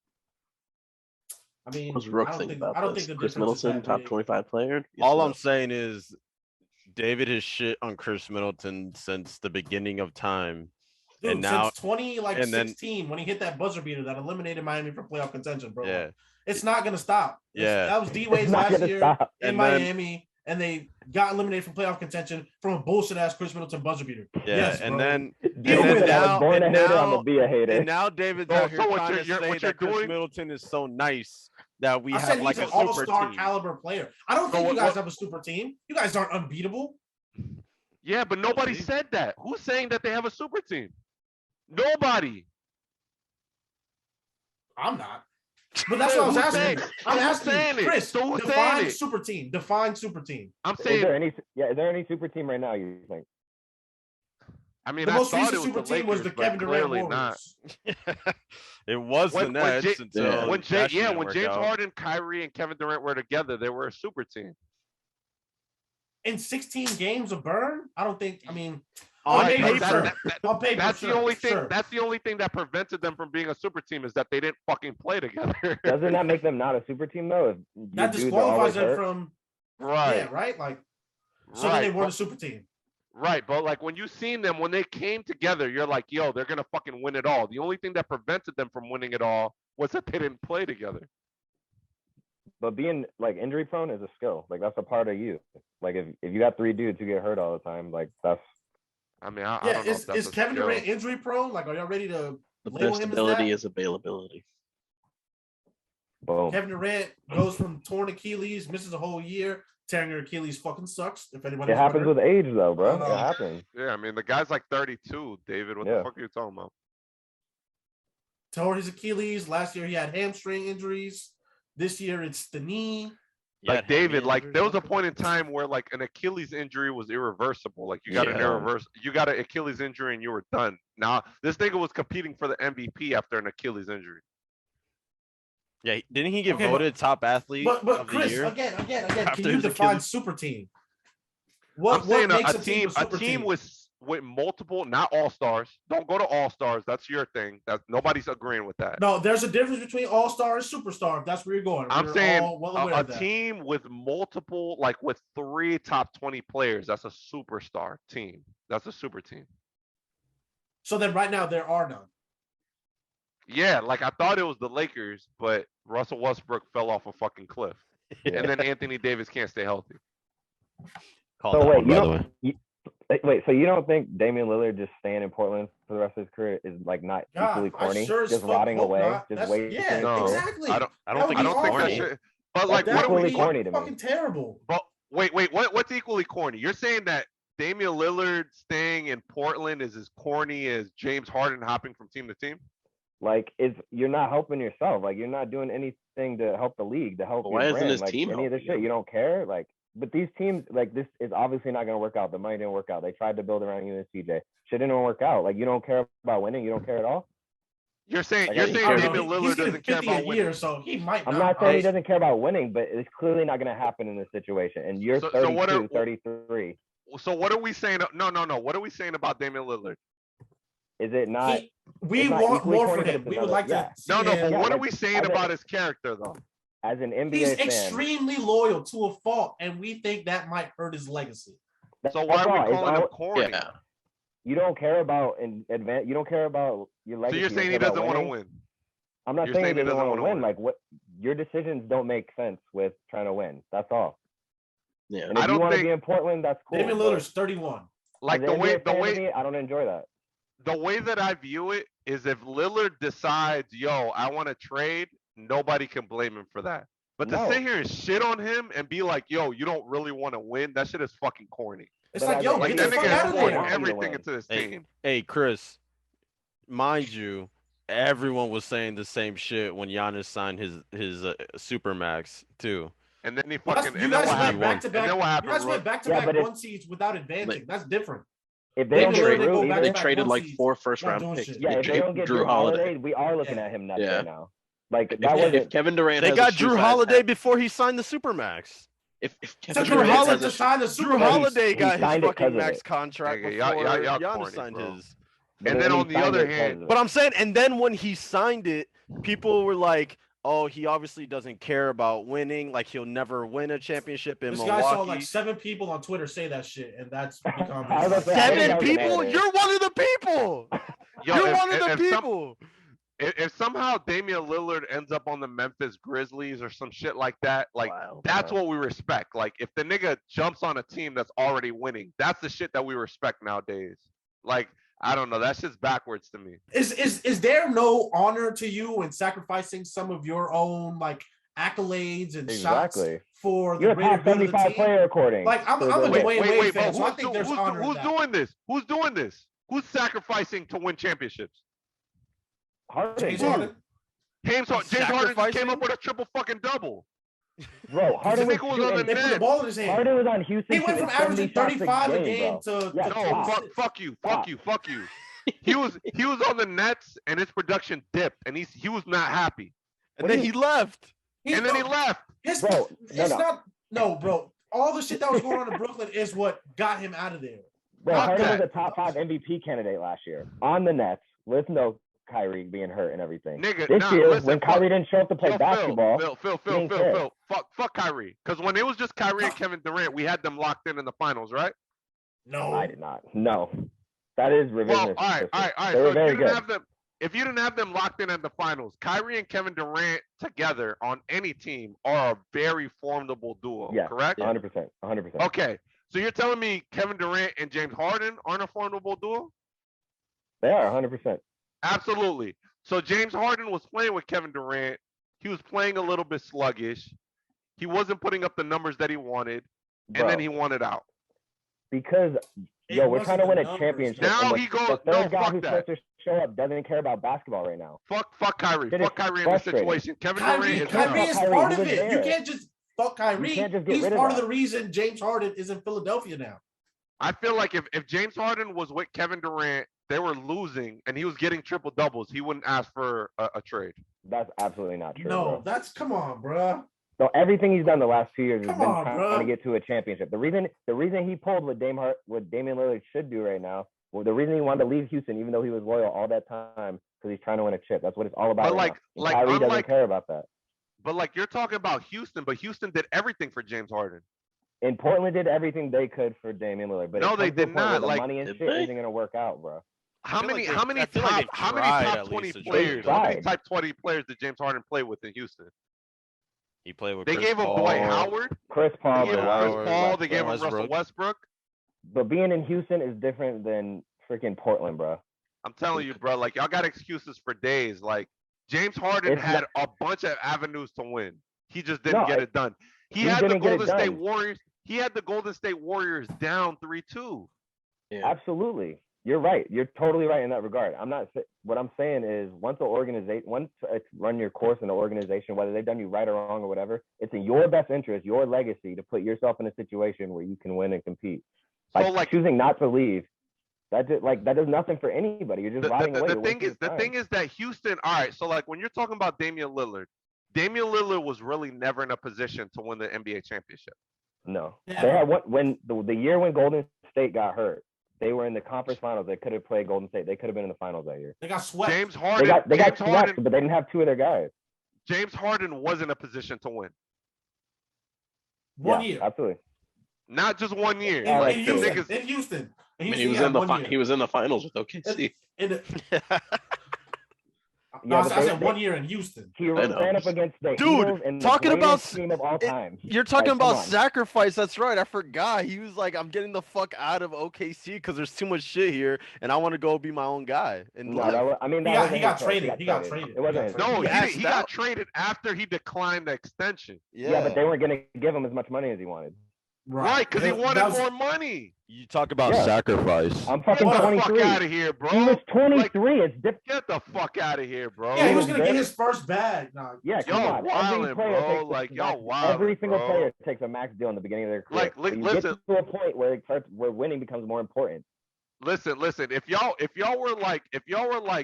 I mean, What's Rook I don't think think about I don't this? think the Chris difference is Middleton, that top big. 25 player? Yes all or I'm no? saying is David has shit on Chris Middleton since the beginning of time. Dude, and now- since 16 and then- when he hit that buzzer beater that eliminated Miami from playoff contention, bro. Yeah. It's not gonna stop. Yeah. That was D It's Wade's not last gonna year stop. in And then- Miami, and they got eliminated from playoff contention from a bullshit ass Chris Middleton buzzer beater. Yeah. Yes, and bro. then Deal with it. I was now- born a and hater. I'm now- gonna be a hater. and now David's So- out here so what trying you're- to you're- say what you're that Chris doing- Middleton is so nice that we I have said like he's a an super all-star team. caliber player. I don't So think you what- guys what- have a super team. You guys aren't unbeatable. Yeah, but nobody See? said that. Who's saying that they have a super team? Nobody. I'm not. But that's what I was Who's asking. saying- I'm who's asking saying you, it? Chris, So who's saying define it? super team. Define super team. I'm Is saying. there any? Yeah, is there any super team right now? You think? I mean, The I most thought recent it was super the team was the Lakers, but Kevin Durant clearly not. Warriors. It was the When Nets Ja- until When that shit didn't when work James out. Harden, Kyrie, and Kevin Durant were together, they were a super team. In 16 games of burn, I don't think. I mean, On on Right, paper, paper, sure. On paper, That's sure, the only thing. sure. That's the only thing that prevented them from being a super team is that they didn't fucking play together. Doesn't that make them not a super team though? If your That dudes are disqualifies always them hurt? from right? yeah, right? Like so then right. they weren't but, a super team. right, but like when you seen them when they came together, you're like, yo, they're gonna fucking win it all. The only thing that prevented them from winning it all was that they didn't play together. But being like injury prone is a skill. Like that's a part of you. Like if you got 3 dudes who get hurt all the time, like that's I mean, I Yeah, don't know if that's is a Kevin skill. Durant injury prone? Like, are y'all ready to The label best him as ability that? is availability. boom. Kevin Durant goes from torn Achilles, misses a whole year. Tearing your Achilles fucking sucks. If anyone It happens with age though, bro. Oh. It happens. Yeah, I mean, the guy's like 32, David. What Yeah. the fuck are you talking about? tore his Achilles. Last year he had hamstring injuries. This year it's the knee. Like David, like there was a point in time where like an Achilles injury was irreversible. Like you got you got an Achilles injury and you were done. Now this nigga was competing for the MVP after an Achilles injury. Yeah, didn't he get Okay, voted top athlete But of the Chris, year? again, after can you his define Achilles? super team? I'm saying makes a team with multiple, not all stars. Don't go to all stars. That's your thing. That nobody's agreeing with that. No, there's a difference between all star and superstar. If that's where you're going. I'm We're saying all well aware a of that. team with multiple, like with 3 top 20 players. That's a superstar team. That's a super team. So then, right now there are none. Yeah, like I thought it was the Lakers, but Russell Westbrook fell off a fucking cliff, and then Anthony Davis can't stay healthy. So wait, so you don't think Damian Lillard just staying in Portland for the rest of his career is like not equally corny, just rotting away, just waiting? No, exactly. I don't think it's that corny. shit. But like, what equally are we? corny to me. Fucking terrible. But wait, what's equally corny? You're saying that Damian Lillard staying in Portland is as corny as James Harden hopping from team to team? Like, you're not helping yourself. Like, you're not doing anything to help the league, to help your Why isn't brand. his Like, team any of this helping shit, you don't care. Like, but these teams, like, this is obviously not going to work out. The money didn't work out. They tried to build around you and CJ. Shit didn't work out. Like, you don't care about winning. You don't care at all. You're saying Like, Damian Lillard he's doesn't care about winning. So he might. I'm not saying he doesn't care about winning, but it's clearly not going to happen in this situation. And you're 32, 33. So what are we saying? No. What are we saying about Damian Lillard? Is it not? We want more for him. We would like to. No. But what are like, we saying about his character, though? As an NBA He's fan, extremely loyal to a fault, and we think that might hurt his legacy. So why are we calling him corny? Yeah. You don't care about in advance. You don't care about your legacy. So you're saying he doesn't want to win? I'm not saying he doesn't want to win. Like, what your decisions don't make sense with trying to win. That's all. Yeah. And if you want to be in Portland, that's cool. Damian Lillard's 31. Like the way I don't enjoy that. The way that I view it is if Lillard decides, yo, I want to trade, nobody can blame him for that. But to sit here and shit on him and be like, yo, you don't really want to win, that shit is fucking corny. It's like, yo, like get that the fuck nigga out is of pouring there. everything into this team. Hey, Chris, mind you, everyone was saying the same shit when Giannis signed his Supermax too. And then he fucking. You guys went back to And then what back. happened? You guys went back to back but one seeds without advancing. That's different. If they don't They get traded- Drew, back They to back traded one like seeds. 4 Not first-round doing picks. shit. yeah, if they don't get Drew Holiday, we are looking at him nuts Yeah. right now. Like that If wasn't. Kevin Durant, They has got a Drew shoe size Holiday 10 before he signed the Supermax. If So Kevin Drew Durant Holiday has to a sign the Drew Super Holiday he got his signed it fucking 'cause of max it. contract Nigga, before y'all Giannis corny, signed bro. his. And then on the other hand, But I'm saying, and then when he signed it, people were like, "Oh, he obviously doesn't care about winning. Like he'll never win a championship in This Milwaukee." guy saw like 7 people on Twitter say that shit, and that's become. I was about to say, I think 7 that was people? an You're one of the people. yo, You're if- one of the if some- people. if somehow Damian Lillard ends up on the Memphis Grizzlies or some shit like that, like Wow. that's what we respect. Like if the nigga jumps on a team that's already winning, that's the shit that we respect nowadays. Like I don't know, that's just backwards to me. Is there no honor to you in sacrificing some of your own like accolades and Exactly. shots for the You're a greater top good of the 75 team? player according. Like I'm to a the- Dwayne Wade fan, but so I think there's honor in who's that. doing this? Who's doing this? Who's sacrificing to win championships? Harden, James bro. Harden. James Harden just came Sacrificing? up with a triple fucking double. Bro, Harden nigga was on the shooting- They put the net. ball in his hand. Harden was on Houston. He went from shooting averaging 70 shots 35 a game bro. to Yeah, No, stop. fuck you. He was on the Nets and his production dipped and he was not happy. And then he left. And then he left. Bro, Bro. All the shit that was going on in Brooklyn is what got him out of there. Bro, Fuck Harden was that. a top 5 MVP candidate last year on the Nets with no Kyrie being hurt and everything. Nigga, This nah, year, listen, when Kyrie didn't show up to play Phil, basketball, Phil. didn't care. Fuck Kyrie. Because when it was just Kyrie and Kevin Durant, we had them locked in the finals, right? No. I did not. No, that is revisionist. Well, all right. They were So very good. if you didn't have them locked in the finals, Kyrie and Kevin Durant together on any team are a very formidable duo, Yeah, correct? 100%. 100%. Okay. So you're telling me Kevin Durant and James Harden aren't a formidable duo? They are 100%. Absolutely. So James Harden was playing with Kevin Durant. He was playing a little bit sluggish. He wasn't putting up the numbers that he wanted, and then he wanted out. Because we're trying to win a championship. Now and he goes, the no, third guy fuck who's that. supposed to show up doesn't care about basketball right now. Fuck Kyrie. Shit is Fuck Kyrie in this frustrating. situation. Kevin Durant is Kyrie is Kyrie, part he of was it. You there. can't just fuck Kyrie. can't just get He's rid of part of that. the reason James Harden is in Philadelphia now. I feel like if James Harden was with Kevin Durant, they were losing, and he was getting triple doubles, he wouldn't ask for a trade. That's absolutely not true. No, bro. that's come on, bro. So everything he's done the last 2 years has Come been on, trying bro. to get to a championship. The reason he pulled what Damian Lillard should do right now, well, the reason he wanted to leave Houston, even though he was loyal all that time, because he's trying to win a chip. That's what it's all about. But right now. And Kyrie doesn't care about that. But like you're talking about Houston, but Houston did everything for James Harden. And Portland did everything they could for Damian Lillard, but No, it they comes to a did point where not. the Like, money and did shit they? isn't gonna work out, bro. How feel many like how many I feel like top they how many tried top at 20 least to trade players? him. How many Tried. top 20 players did James Harden play with in Houston? He played with They Chris gave him Paul. Dwight Howard. Chris Paul, They gave him Chris Howard, Paul. They gave him Russell Westbrook. Westbrook. but being in Houston is different than freaking Portland, bro. I'm telling you, bro. Like y'all got excuses for days. Like James Harden It's had not- a bunch of avenues to win. He just didn't get it done. He he had the didn't get it Golden State done. Warriors. He had the Golden State Warriors down 3-2. Yeah. Absolutely, you're right. You're totally right in that regard. I'm not. What I'm saying is, once it's run your course in the organization, whether they've done you right or wrong or whatever, it's in your best interest, your legacy, to put yourself in a situation where you can win and compete. So Like, like choosing not to leave, that does nothing for anybody. You're just rotting away. the You're thing wasting is the your thing time. is that Houston. All right, so like when you're talking about Damian Lillard was really never in a position to win the NBA championship. No, Yeah. they had when the year when Golden State got hurt, they were in the conference finals. They could have played Golden State. They could have been in the finals that year. They got swept. James They Harden. got James swept, Harden. but they didn't have two of their guys. James Harden was in a position to win. One Yeah, year. Absolutely. Not just 1 year. In, All Like, right, in them Houston. niggas- In Houston. I mean, he was in the finals with OKC. No, but I said 1 year in Houston. He I ran know. up against the Dude, Eagles and talking the about greatest team of all time. You're talking Like, come about on. sacrifice. That's right. I forgot. He was like, I'm getting the fuck out of OKC because there's too much shit here, and I want to go be my own guy. And No, left. that was, I mean, that He got- wasn't he got his fault. traded. He got traded. It wasn't He his got fault. No, He he asked got out. traded after he declined the extension. yeah. Yeah, but they weren't going to give him as much money as he wanted. Right, because he That wanted was- more money. You talk about Yeah. sacrifice. I'm Get fucking the fuck 23. out of here, bro. He was 23. It's different. Get the fuck out of here, bro. Yeah, he was was gonna get there. his first bag. No, Yeah, come Y'all on. wildin', Every player bro. takes a Like, y'all max- wildin', Every single bro. player takes a max deal in the beginning of their career. Like, But you listen. get to a point where where winning becomes more important. Listen. If y'all were like,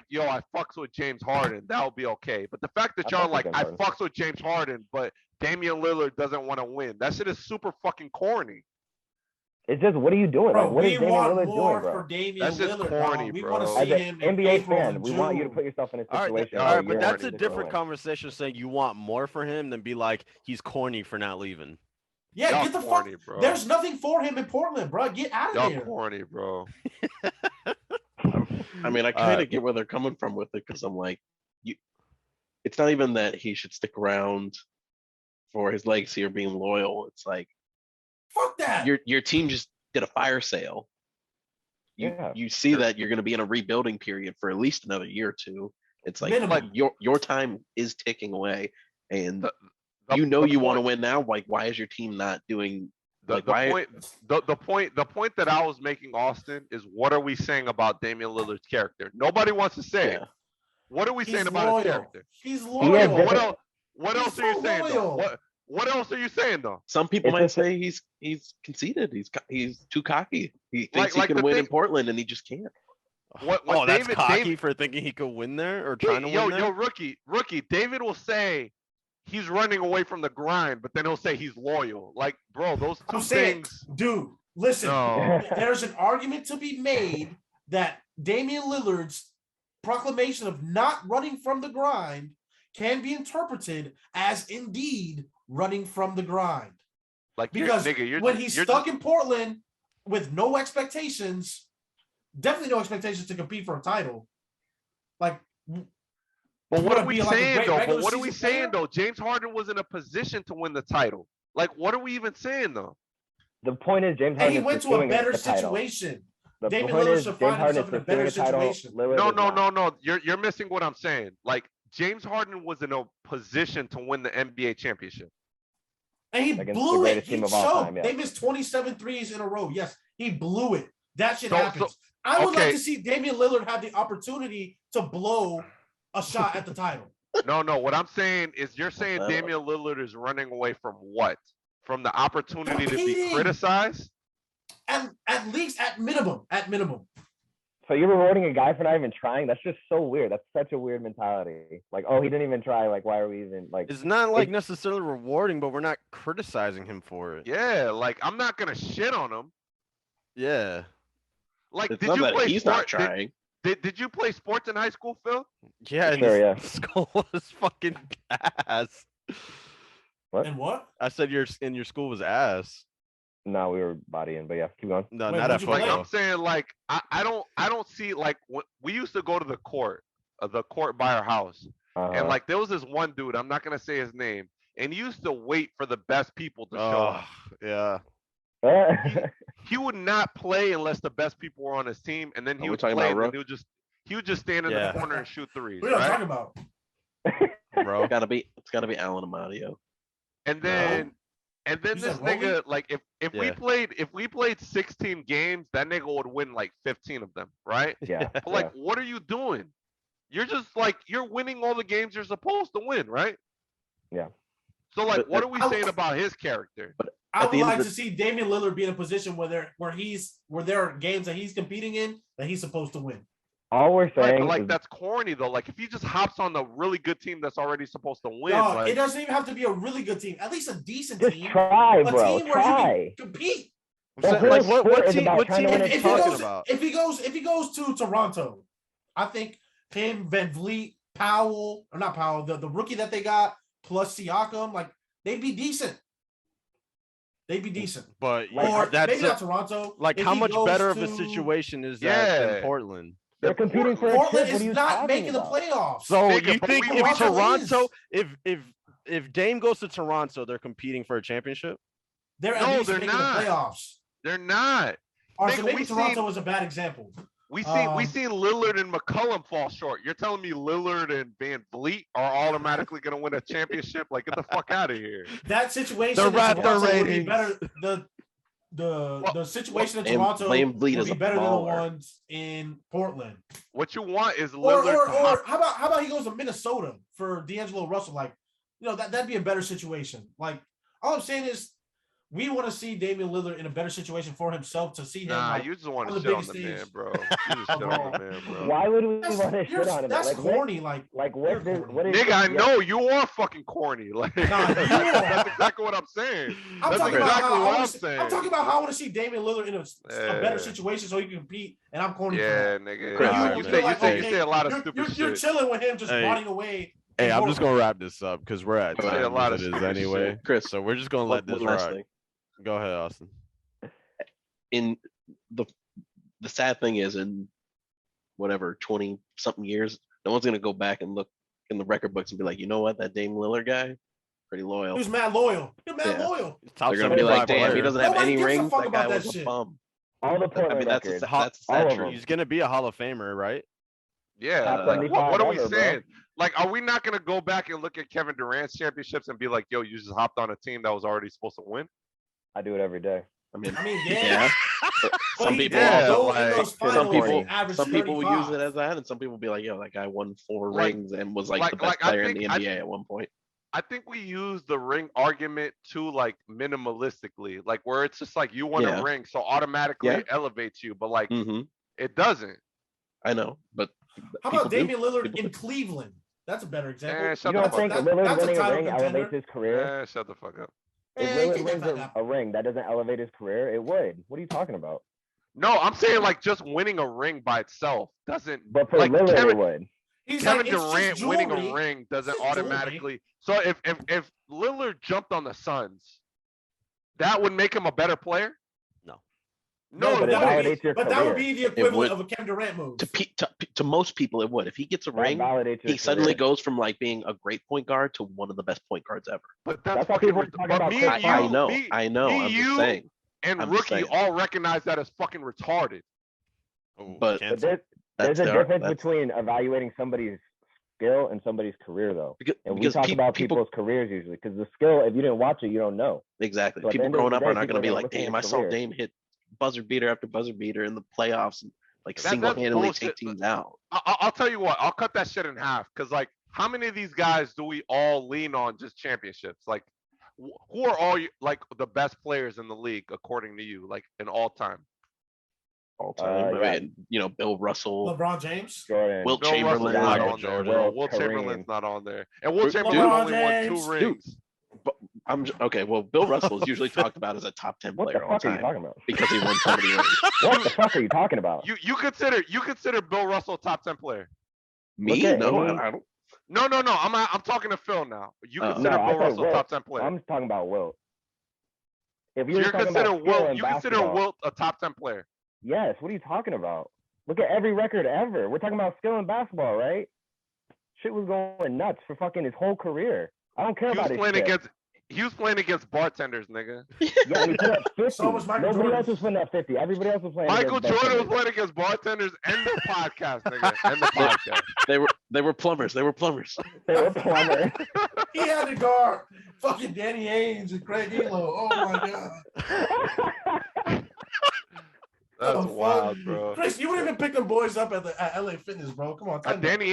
yo, I fucks with James Harden, that would be okay. But the fact that I y'all fucks with like, James I Harden. fucks with James Harden, but Damian Lillard doesn't want to win. That shit is super fucking corny. It's just, what are you doing? bro, Like, what we is Damian want Lillard more doing, bro? for Damian That's just Lillard. corny, dog. We bro. want to As see an him in NBA April fan, and we want you to June. put yourself in a All right, situation. all where right, but you're that's a ready to different win. conversation. Saying you want more for him than be like he's corny for not leaving. Yeah, Y'all get the corny, fuck. bro. There's nothing for him in Portland, bro. Get out of Y'all there. corny, bro. I mean, I kind of get where they're coming from with it because I'm like, it's not even that he should stick around for his legacy or being loyal. It's like Fuck that. your team just did a fire sale. Yeah. You see that you're going to be in a rebuilding period for at least another year or two. It's like Minimum. your time is ticking away, and The- you know the you want to point- win now. Like, why is your team not doing? The, Like, the why- point the point that I was making, Austin, is what are we saying about Damian Lillard's character? Nobody wants to say it. Yeah. What are we He's saying about loyal. his character? He's Yeah, loyal. but- What He's else are you so saying though? loyal. What else are you saying though? Some people It's might just- say he's conceited. He's too cocky. He thinks like he the can win in thing- Portland, and he just can't. What oh, that's David- cocky David- for thinking he could win there or trying to Yo, win there. rookie. David will say he's running away from the grind, but then he'll say he's loyal. Like, bro, those two I'm saying, things. dude, listen. No. There's an argument to be made that Damian Lillard's proclamation of not running from the grind can be interpreted as indeed running from the grind. Like, Because you're when he's stuck in Portland with no expectations, definitely no expectations to compete for a title. Like, But you what wanna are we be like a saying great though? regular But what are we season player? saying though? James Harden was in a position to win the title. Like, what are we even saying though? The point is, James and Harden he is went to a pursuing better the title. situation. The Damian point Lillard is, should James find Harden himself is in a better pursuing the title. situation. Lillard No, is no, not. no. You're missing what I'm saying. Like, James Harden was in a position to win the NBA championship. And he Against the blew it. greatest He team of all choked. time, yeah. They missed 27 threes in a row. Yes, he blew it. That shit So- happens. I would okay. like to see Damian Lillard have the opportunity to blow a shot at the title. No. What I'm saying is, you're saying Uh, Damian Lillard is running away from what? From the opportunity to be Competing. criticized? At least at minimum. So you're rewarding a guy for not even trying? That's just so weird. That's such a weird mentality. Like, oh, he didn't even try. Like, why are we even like? It's not like It- necessarily rewarding, but we're not criticizing him for it. Yeah, like I'm not gonna shit on him. Yeah. Like, it's did not you that play he's not sport? trying. Did you play sports in high school, Phil? Yeah, Sure, yeah. school was fucking ass. What? And what? I said your school was ass. No, we were bodying, but yeah, keep going. No, Wait, not what'd at you Like play? football. I'm saying, like I don't see, like, we used to go to the court by our house, and like there was this one dude, I'm not gonna say his name, and he used to wait for the best people to show up. Yeah. He would not play unless the best people were on his team, and then Are he we would talking play, about and then Rook? he would just stand in Yeah. the corner and shoot threes, What are you right? talking about? Bro. It's gotta be Alan Amadio. And then You this said Rolly? nigga, like, if Yeah. we played 16 games, that nigga would win like 15 of them, right? Yeah. But like, what are you doing? You're just like, you're winning all the games you're supposed to win, right? Yeah. So like, But what are we I- saying about his character? I At would the end like of to the- see Damian Lillard be in a position where there are games that he's competing in that he's supposed to win. All we're Right, but saying like is that's corny though. Like if he just hops on the really good team that's already supposed to win, Dog, like, it doesn't even have to be a really good team. At least a decent just team. try, A bro. team where you Try. can compete. I'm That's saying, what like, a what sport is team? about, What trying team to are win you a If he talking goes, about? if he goes to Toronto, I think him, Van Vliet, Powell, or not Powell, the rookie that they got, plus Siakam, like they'd be decent. They'd be decent. But Or that's maybe not Toronto. like if how he much goes better of a to- situation is that Yeah. than Portland? They're competing for a Portland chip. What is are you not talking making about? the playoffs. So Nigga, you but think we- if Toronto Toronto, if Dame goes to Toronto, they're competing for a championship? they're at No, least they're making not. the playoffs. they're not. All right, so Nigga, maybe we Toronto seen- was a bad example. We Um, seen Lillard and McCollum fall short. You're telling me Lillard and Van Vliet are automatically gonna win a championship? Like, get the fuck out of here. That situation The in Raptor Toronto would be ratings. better. The situation in Van- Toronto Van Vliet would is be a better than the baller. ones in Portland. What you want is Or Lillard to hop. how about he goes to Minnesota for D'Angelo Russell? Like, that'd be a better situation. Like, all I'm saying is we want to see Damian Lillard in a better situation for himself to see him. Nah, like, you just want on to the shit on biggest the man, stage. bro. You just shit on the man, bro. Why would we that's, want to shit on him? that's Like, corny. Like what you're is corny. what is Nigga, I yeah. know you are fucking corny. Like, Nah, you that's, are. that's exactly what I'm saying. I'm That's talking about exactly how what I I'm wanna saying. I'm talking about how I want to see Damian Lillard in a better Yeah. situation so he can compete, and I'm corny. for Yeah, that. nigga. Chris, You, alright, you man. say you Like, say you okay, say a lot of you're, stupid you're shit. chilling with him, just Hey. running away. Hey, in I'm just Portland. gonna wrap this up because we're at You say a time lot as of it is stupid anyway. shit. Chris, So we're just gonna let this one last rock. thing. Go ahead, Austin. In the sad thing is, in whatever 20 something years, no one's gonna go back and look in the record books and be like, you know what, that Dame Lillard guy, pretty loyal. He was mad loyal. You're mad Yeah. loyal. Top They're gonna be like, 75 damn, he player. doesn't have Nobody any gives a rings. fuck That about guy that was a shit. bum. All the I Portland mean, that's the records. that's the all sad of them. truth. He's gonna be a Hall of Famer, right? Yeah, Top like, 75 what are we ever, bro. saying? Like, are we not gonna go back and look at Kevin Durant's championships and be like, yo, you just hopped on a team that was already supposed to win? I do it every day. I mean, I mean, yeah. yeah. But But some he people did Yeah, go like, in those some finals people- and average some people will use 35. it as that, and some people will be like, yo, that guy won 4 Like- rings and was like the like- best I player in think- the NBA at one point. I think we use the ring argument too, like, minimalistically, like where it's just like you want Yeah. a ring, so automatically Yeah. it elevates you, but like Hmm it doesn't. I know, but How people about do. Damian Lillard People in do. Cleveland? That's a better example. Eh, You shut don't the fuck think up. Lillard that's a winning a title ring contender. elevates his career? Shut the fuck up. If Eh, Lillard kick wins that back a up. ring, that doesn't elevate his career. It would. What are you talking about? No, I'm saying like just winning a ring by itself doesn't. But for Like, Lillard, Kevin- it would. He's Kevin like, it's just Durant winning jewelry. a ring doesn't It's just jewelry. automatically. So if Lillard jumped on the Suns, that would make him a better player. No. No, but it it that would wouldn't. validates your but that would career. be the equivalent would. of a Kevin Durant move. to most people, it would. If he gets a That ring, validates your he suddenly career. goes from like being a great point guard to one of the best point guards ever. But That's that's why fucking. people are talking But about me Chris and Paul. you, I know, me, I know. me, I'm just you, saying. and I'm just Rookie saying. all recognize that as fucking retarded. Oh, But- But cancel. there's a the- difference that's- between evaluating somebody's skill and somebody's career, though. And we because talk pe- about people people's careers usually, because the skill, if you didn't watch it, you don't know. exactly So at the people end of growing the up day, are not people going to are be gonna like, look at damn, his I saw career. Dame hit buzzer beater after buzzer beater in the playoffs and like That's single-handedly bullshit. take teams out. I'll tell you what. I'll cut that shit in half because like how many of these guys do we all lean on just championships? Like, who are all like the best players in the league according to you, like in all time? All time. Yeah. I mean, Bill Russell, LeBron James. Jordan. Wilt Bill Russell's Chamberlain. not Michael on there, Jordan. bro. Wilt, Wilt Chamberlain's Kareem. not on there, and Wilt Dude, Chamberlain LeBron only won James. 2 rings. Okay. Well, Bill Russell is usually talked about as a top 10 What the player all fuck are you time talking about? because he won so many rings. What the fuck are you talking about? You consider Bill Russell a top 10 player? Me? at No, any- I don't. No. I'm talking to Phil now. You Oh. consider No, I Bill said Russell Wilt. top 10 player? I'm talking about Wilt. If So you're you talking consider about skill Wilt? in You consider basketball, Wilt a top 10 player? yes. What are you talking about? Look at every record ever. We're talking about skill in basketball, right? Shit was going nuts for fucking his whole career. I don't care He was about his playing shit. against. He was playing against bartenders, nigga. Yeah, he put up 50. So was Michael Nobody Jordan. else was putting up 50. Everybody else was playing Michael against Jordan was bartenders. playing against bartenders and the podcast, nigga. And the podcast. They were plumbers. They were plumbers. They were plumbers. He had to guard fucking Danny Ainge and Craig Elo. Oh my god. That's Oh, fuck. wild, bro. Chris, you wouldn't even pick them boys up at LA Fitness, bro. Come on. tighten up. Danny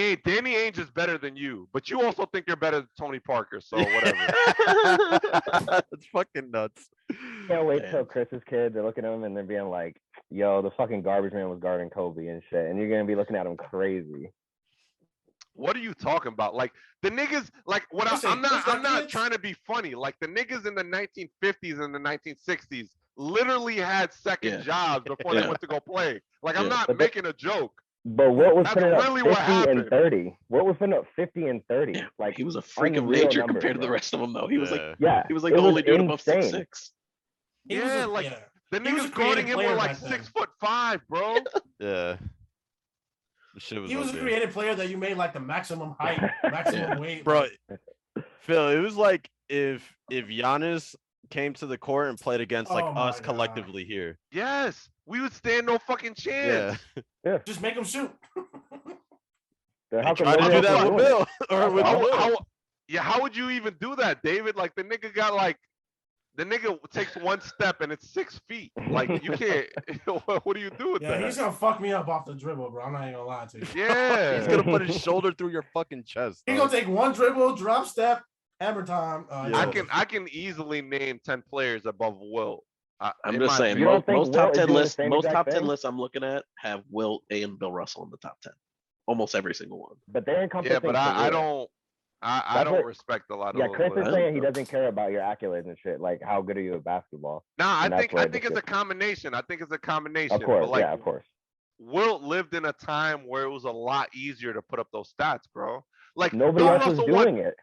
Ainge is better than you, but you also think you're better than Tony Parker, so whatever. It's fucking nuts. Can't wait Man. till Chris's kids are looking at him and they're being like, yo, the fucking garbage man was guarding Kobe and shit. And you're going to be looking at him crazy. What are you talking about? Like the niggas, like what Listen, I'm not Chris, that trying to be funny. Like the niggas in the 1950s and the 1960s literally had second Yeah. jobs before they Yeah. went to go play. Like I'm Yeah. not But making a joke. But what was That's putting up really 50 what and happened. 30? What was putting up 50 and 30? Yeah, Like, he was a freak of unreal nature numbers, compared to the bro. rest of them, though. He was like yeah. he was like it the was only dude above insane. 6'6". He was Yeah, a- like yeah. the He was a niggas guarding creative him were player like back then. 6'5", bro. Yeah. The shit was He was a okay. creative player that you made like the maximum height, maximum weight. Bro, like- Phil, it was like if Giannis came to the court and played against like Oh my us God. collectively here. Yes, we would stand no fucking Yeah. chance. just make him shoot. Then They how come tried to nobody do else that was with doing it? Bill or with How- Will. How would you even do that, David? Like the nigga got like the nigga takes one step and it's 6 feet. Like you can't. What do you do with Yeah, that? he's gonna fuck me up off the dribble, bro. I'm not even gonna lie to you. Yeah. He's gonna put his shoulder through your fucking chest. He's dog. gonna take one dribble, drop step, hammer time. Yeah. I can easily name 10 players above Wilt. I'm in just my saying, You opinion. don't think most Wilt top is 10 doing the lists, same most exact top 10 thing? lists I'm looking at have Wilt and Bill Russell in the top 10. Almost every single one. But they're encompassing Yeah, but I career. don't. I That's don't what- respect a lot of Yeah, those Chris is lists. saying he doesn't care about your accolades and shit. Like, how good are you at basketball? Nah, and I that's think where I the think it's a shit- combination. I think it's a combination. Of course, but like, yeah, of course. Wilt lived in a time where it was a lot easier to put up those stats, bro. Like Nobody Bill else was Russell won. doing it.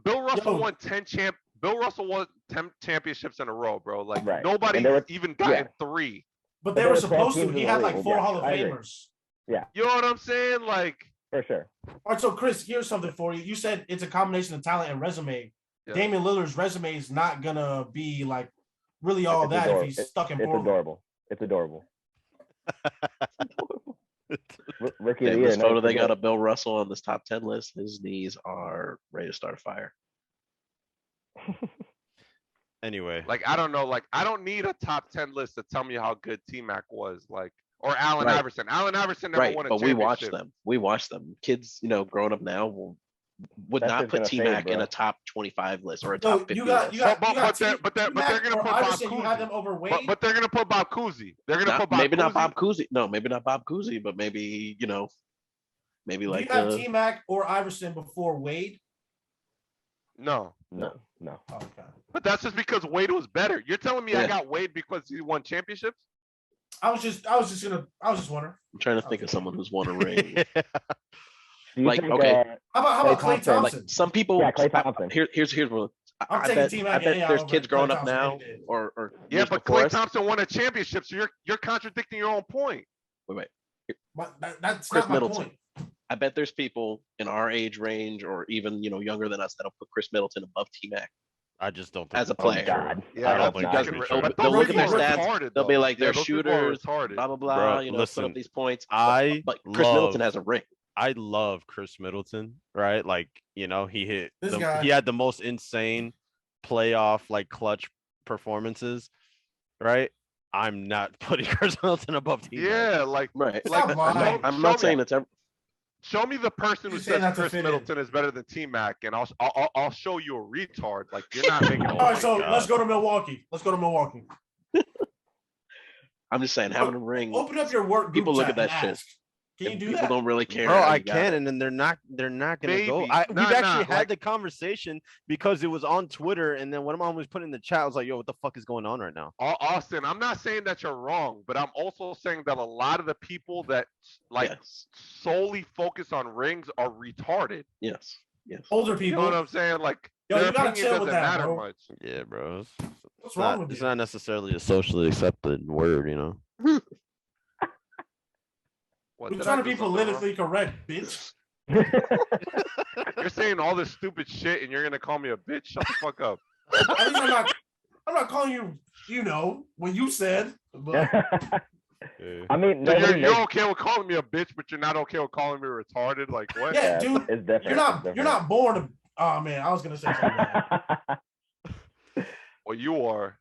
Bill Russell Yo. won 10 champ. Bill Russell won 10 championships in a row, bro. Like Right. nobody And there were- even gotten yeah. 3. But But they there were were 12 supposed to. teams He in had the like league. 4 Yeah, Hall of I agree. Famers. You know what I'm saying? Like, All right, so Chris, here's something for you. You said it's a combination of talent and resume. Yeah. Damian Lillard's resume is not gonna be like really all It's that adorable. if he's stuck in It's Portland. adorable. It's adorable. Rookie of Yeah, the year. this no photo they forget. got of Bill Russell on this top 10 list. His knees are ready to start a fire. Anyway, like I don't know. Like I don't need a top 10 list to tell me how good T-Mac was. Like or Allen Right. Iverson. Allen Iverson never Right, won a but we championship. watched them. We watched them. Kids, growing up now would That's not just put gonna T-Mac fade, in bro. a top 25 list or a No, top 50 you got list. you got But- you got but they're- but they're T-Mac gonna or put Bob Iverson, you had Cousy. them over Wade. But they're gonna put Bob Cousy. They're gonna put Bob Maybe not Cousy. Bob Cousy. No, maybe not Bob Cousy, but maybe, maybe Do like you have T-Mac or Iverson before Wade? No. No. Oh, okay. But that's just because Wade was better. You're telling me I Yeah. got Wade because he won championships? I was just wondering. I'm trying to think of someone who's won a ring. Do you Like, think, okay. How about Klay Klay Thompson, Like Thompson? some people, Yeah, Klay Thompson. here's what I'm I taking bet, T-Mac I and bet AI there's over kids Klay growing up Thompson now any day. or Yeah, years but before Klay us. Thompson won a championship, so you're contradicting your own point. Wait. But that's Chris not my Middleton. point. I bet there's people in our age range or even, younger than us that'll put Chris Middleton above T-Mac. I just don't think As a that's player. true. God. I don't think that's not. true. But But they'll those look at their people are stats, retarded, they'll be though. like, they're those people are shooters, retarded. blah, blah, blah, Bro, put listen, up these points. I But Chris Middleton love- has a ring. I love Chris Middleton, right? Like, he hit This guy. he had the most insane playoff like clutch performances, right? I'm not putting Chris Middleton above T-Mac. Yeah, like Right. It's like not mine. I'm show not me- saying it's ever. Show me the person who He's saying says that to Chris fit in. Middleton is better than T Mac, and I'll show you a retard. Like you're not making. All right, so let's go to Milwaukee. Let's go to Milwaukee. I'm just saying, having a ring. Open up your work. People group look chat at that and shit. ask. Can you and do people that? don't really care. Bro, how I you got can, it. and then they're not gonna go. Maybe. We've Nah, actually had like- the conversation because it was on Twitter, and then one of mom was putting in the chat. I was like, "Yo, what the fuck is going on right now?" Austin, I'm not saying that you're wrong, but I'm also saying that a lot of the people that like Yes. solely focus on rings are retarded. Yes. Yes. Older You people. know what I'm saying? Like Yo, their you gotta opinion chill doesn't with that, matter bro. much. Yeah, bro. What's wrong with It's you? not necessarily a socially accepted word, you know. What, We're did trying I to do be something wrong? politically correct, bitch. You're saying all this stupid shit, and you're gonna call me a bitch? Shut the fuck up. At least I'm not calling you, you know, when you said, but I mean, So nobody you're makes, okay with calling me a bitch, but you're not okay with calling me retarded? Like what? yeah, yeah, dude, it's different. you're not born to. Oh man, I was gonna say something. bad. Well, you are.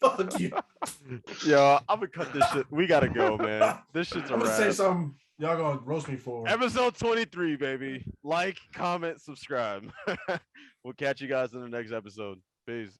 Fuck you. Yo, I'm gonna cut this shit. We gotta go, man. This shit's a I'm gonna say wrap. something y'all gonna roast me for. Episode 23, baby. Like, comment, subscribe. We'll catch you guys in the next episode. Peace.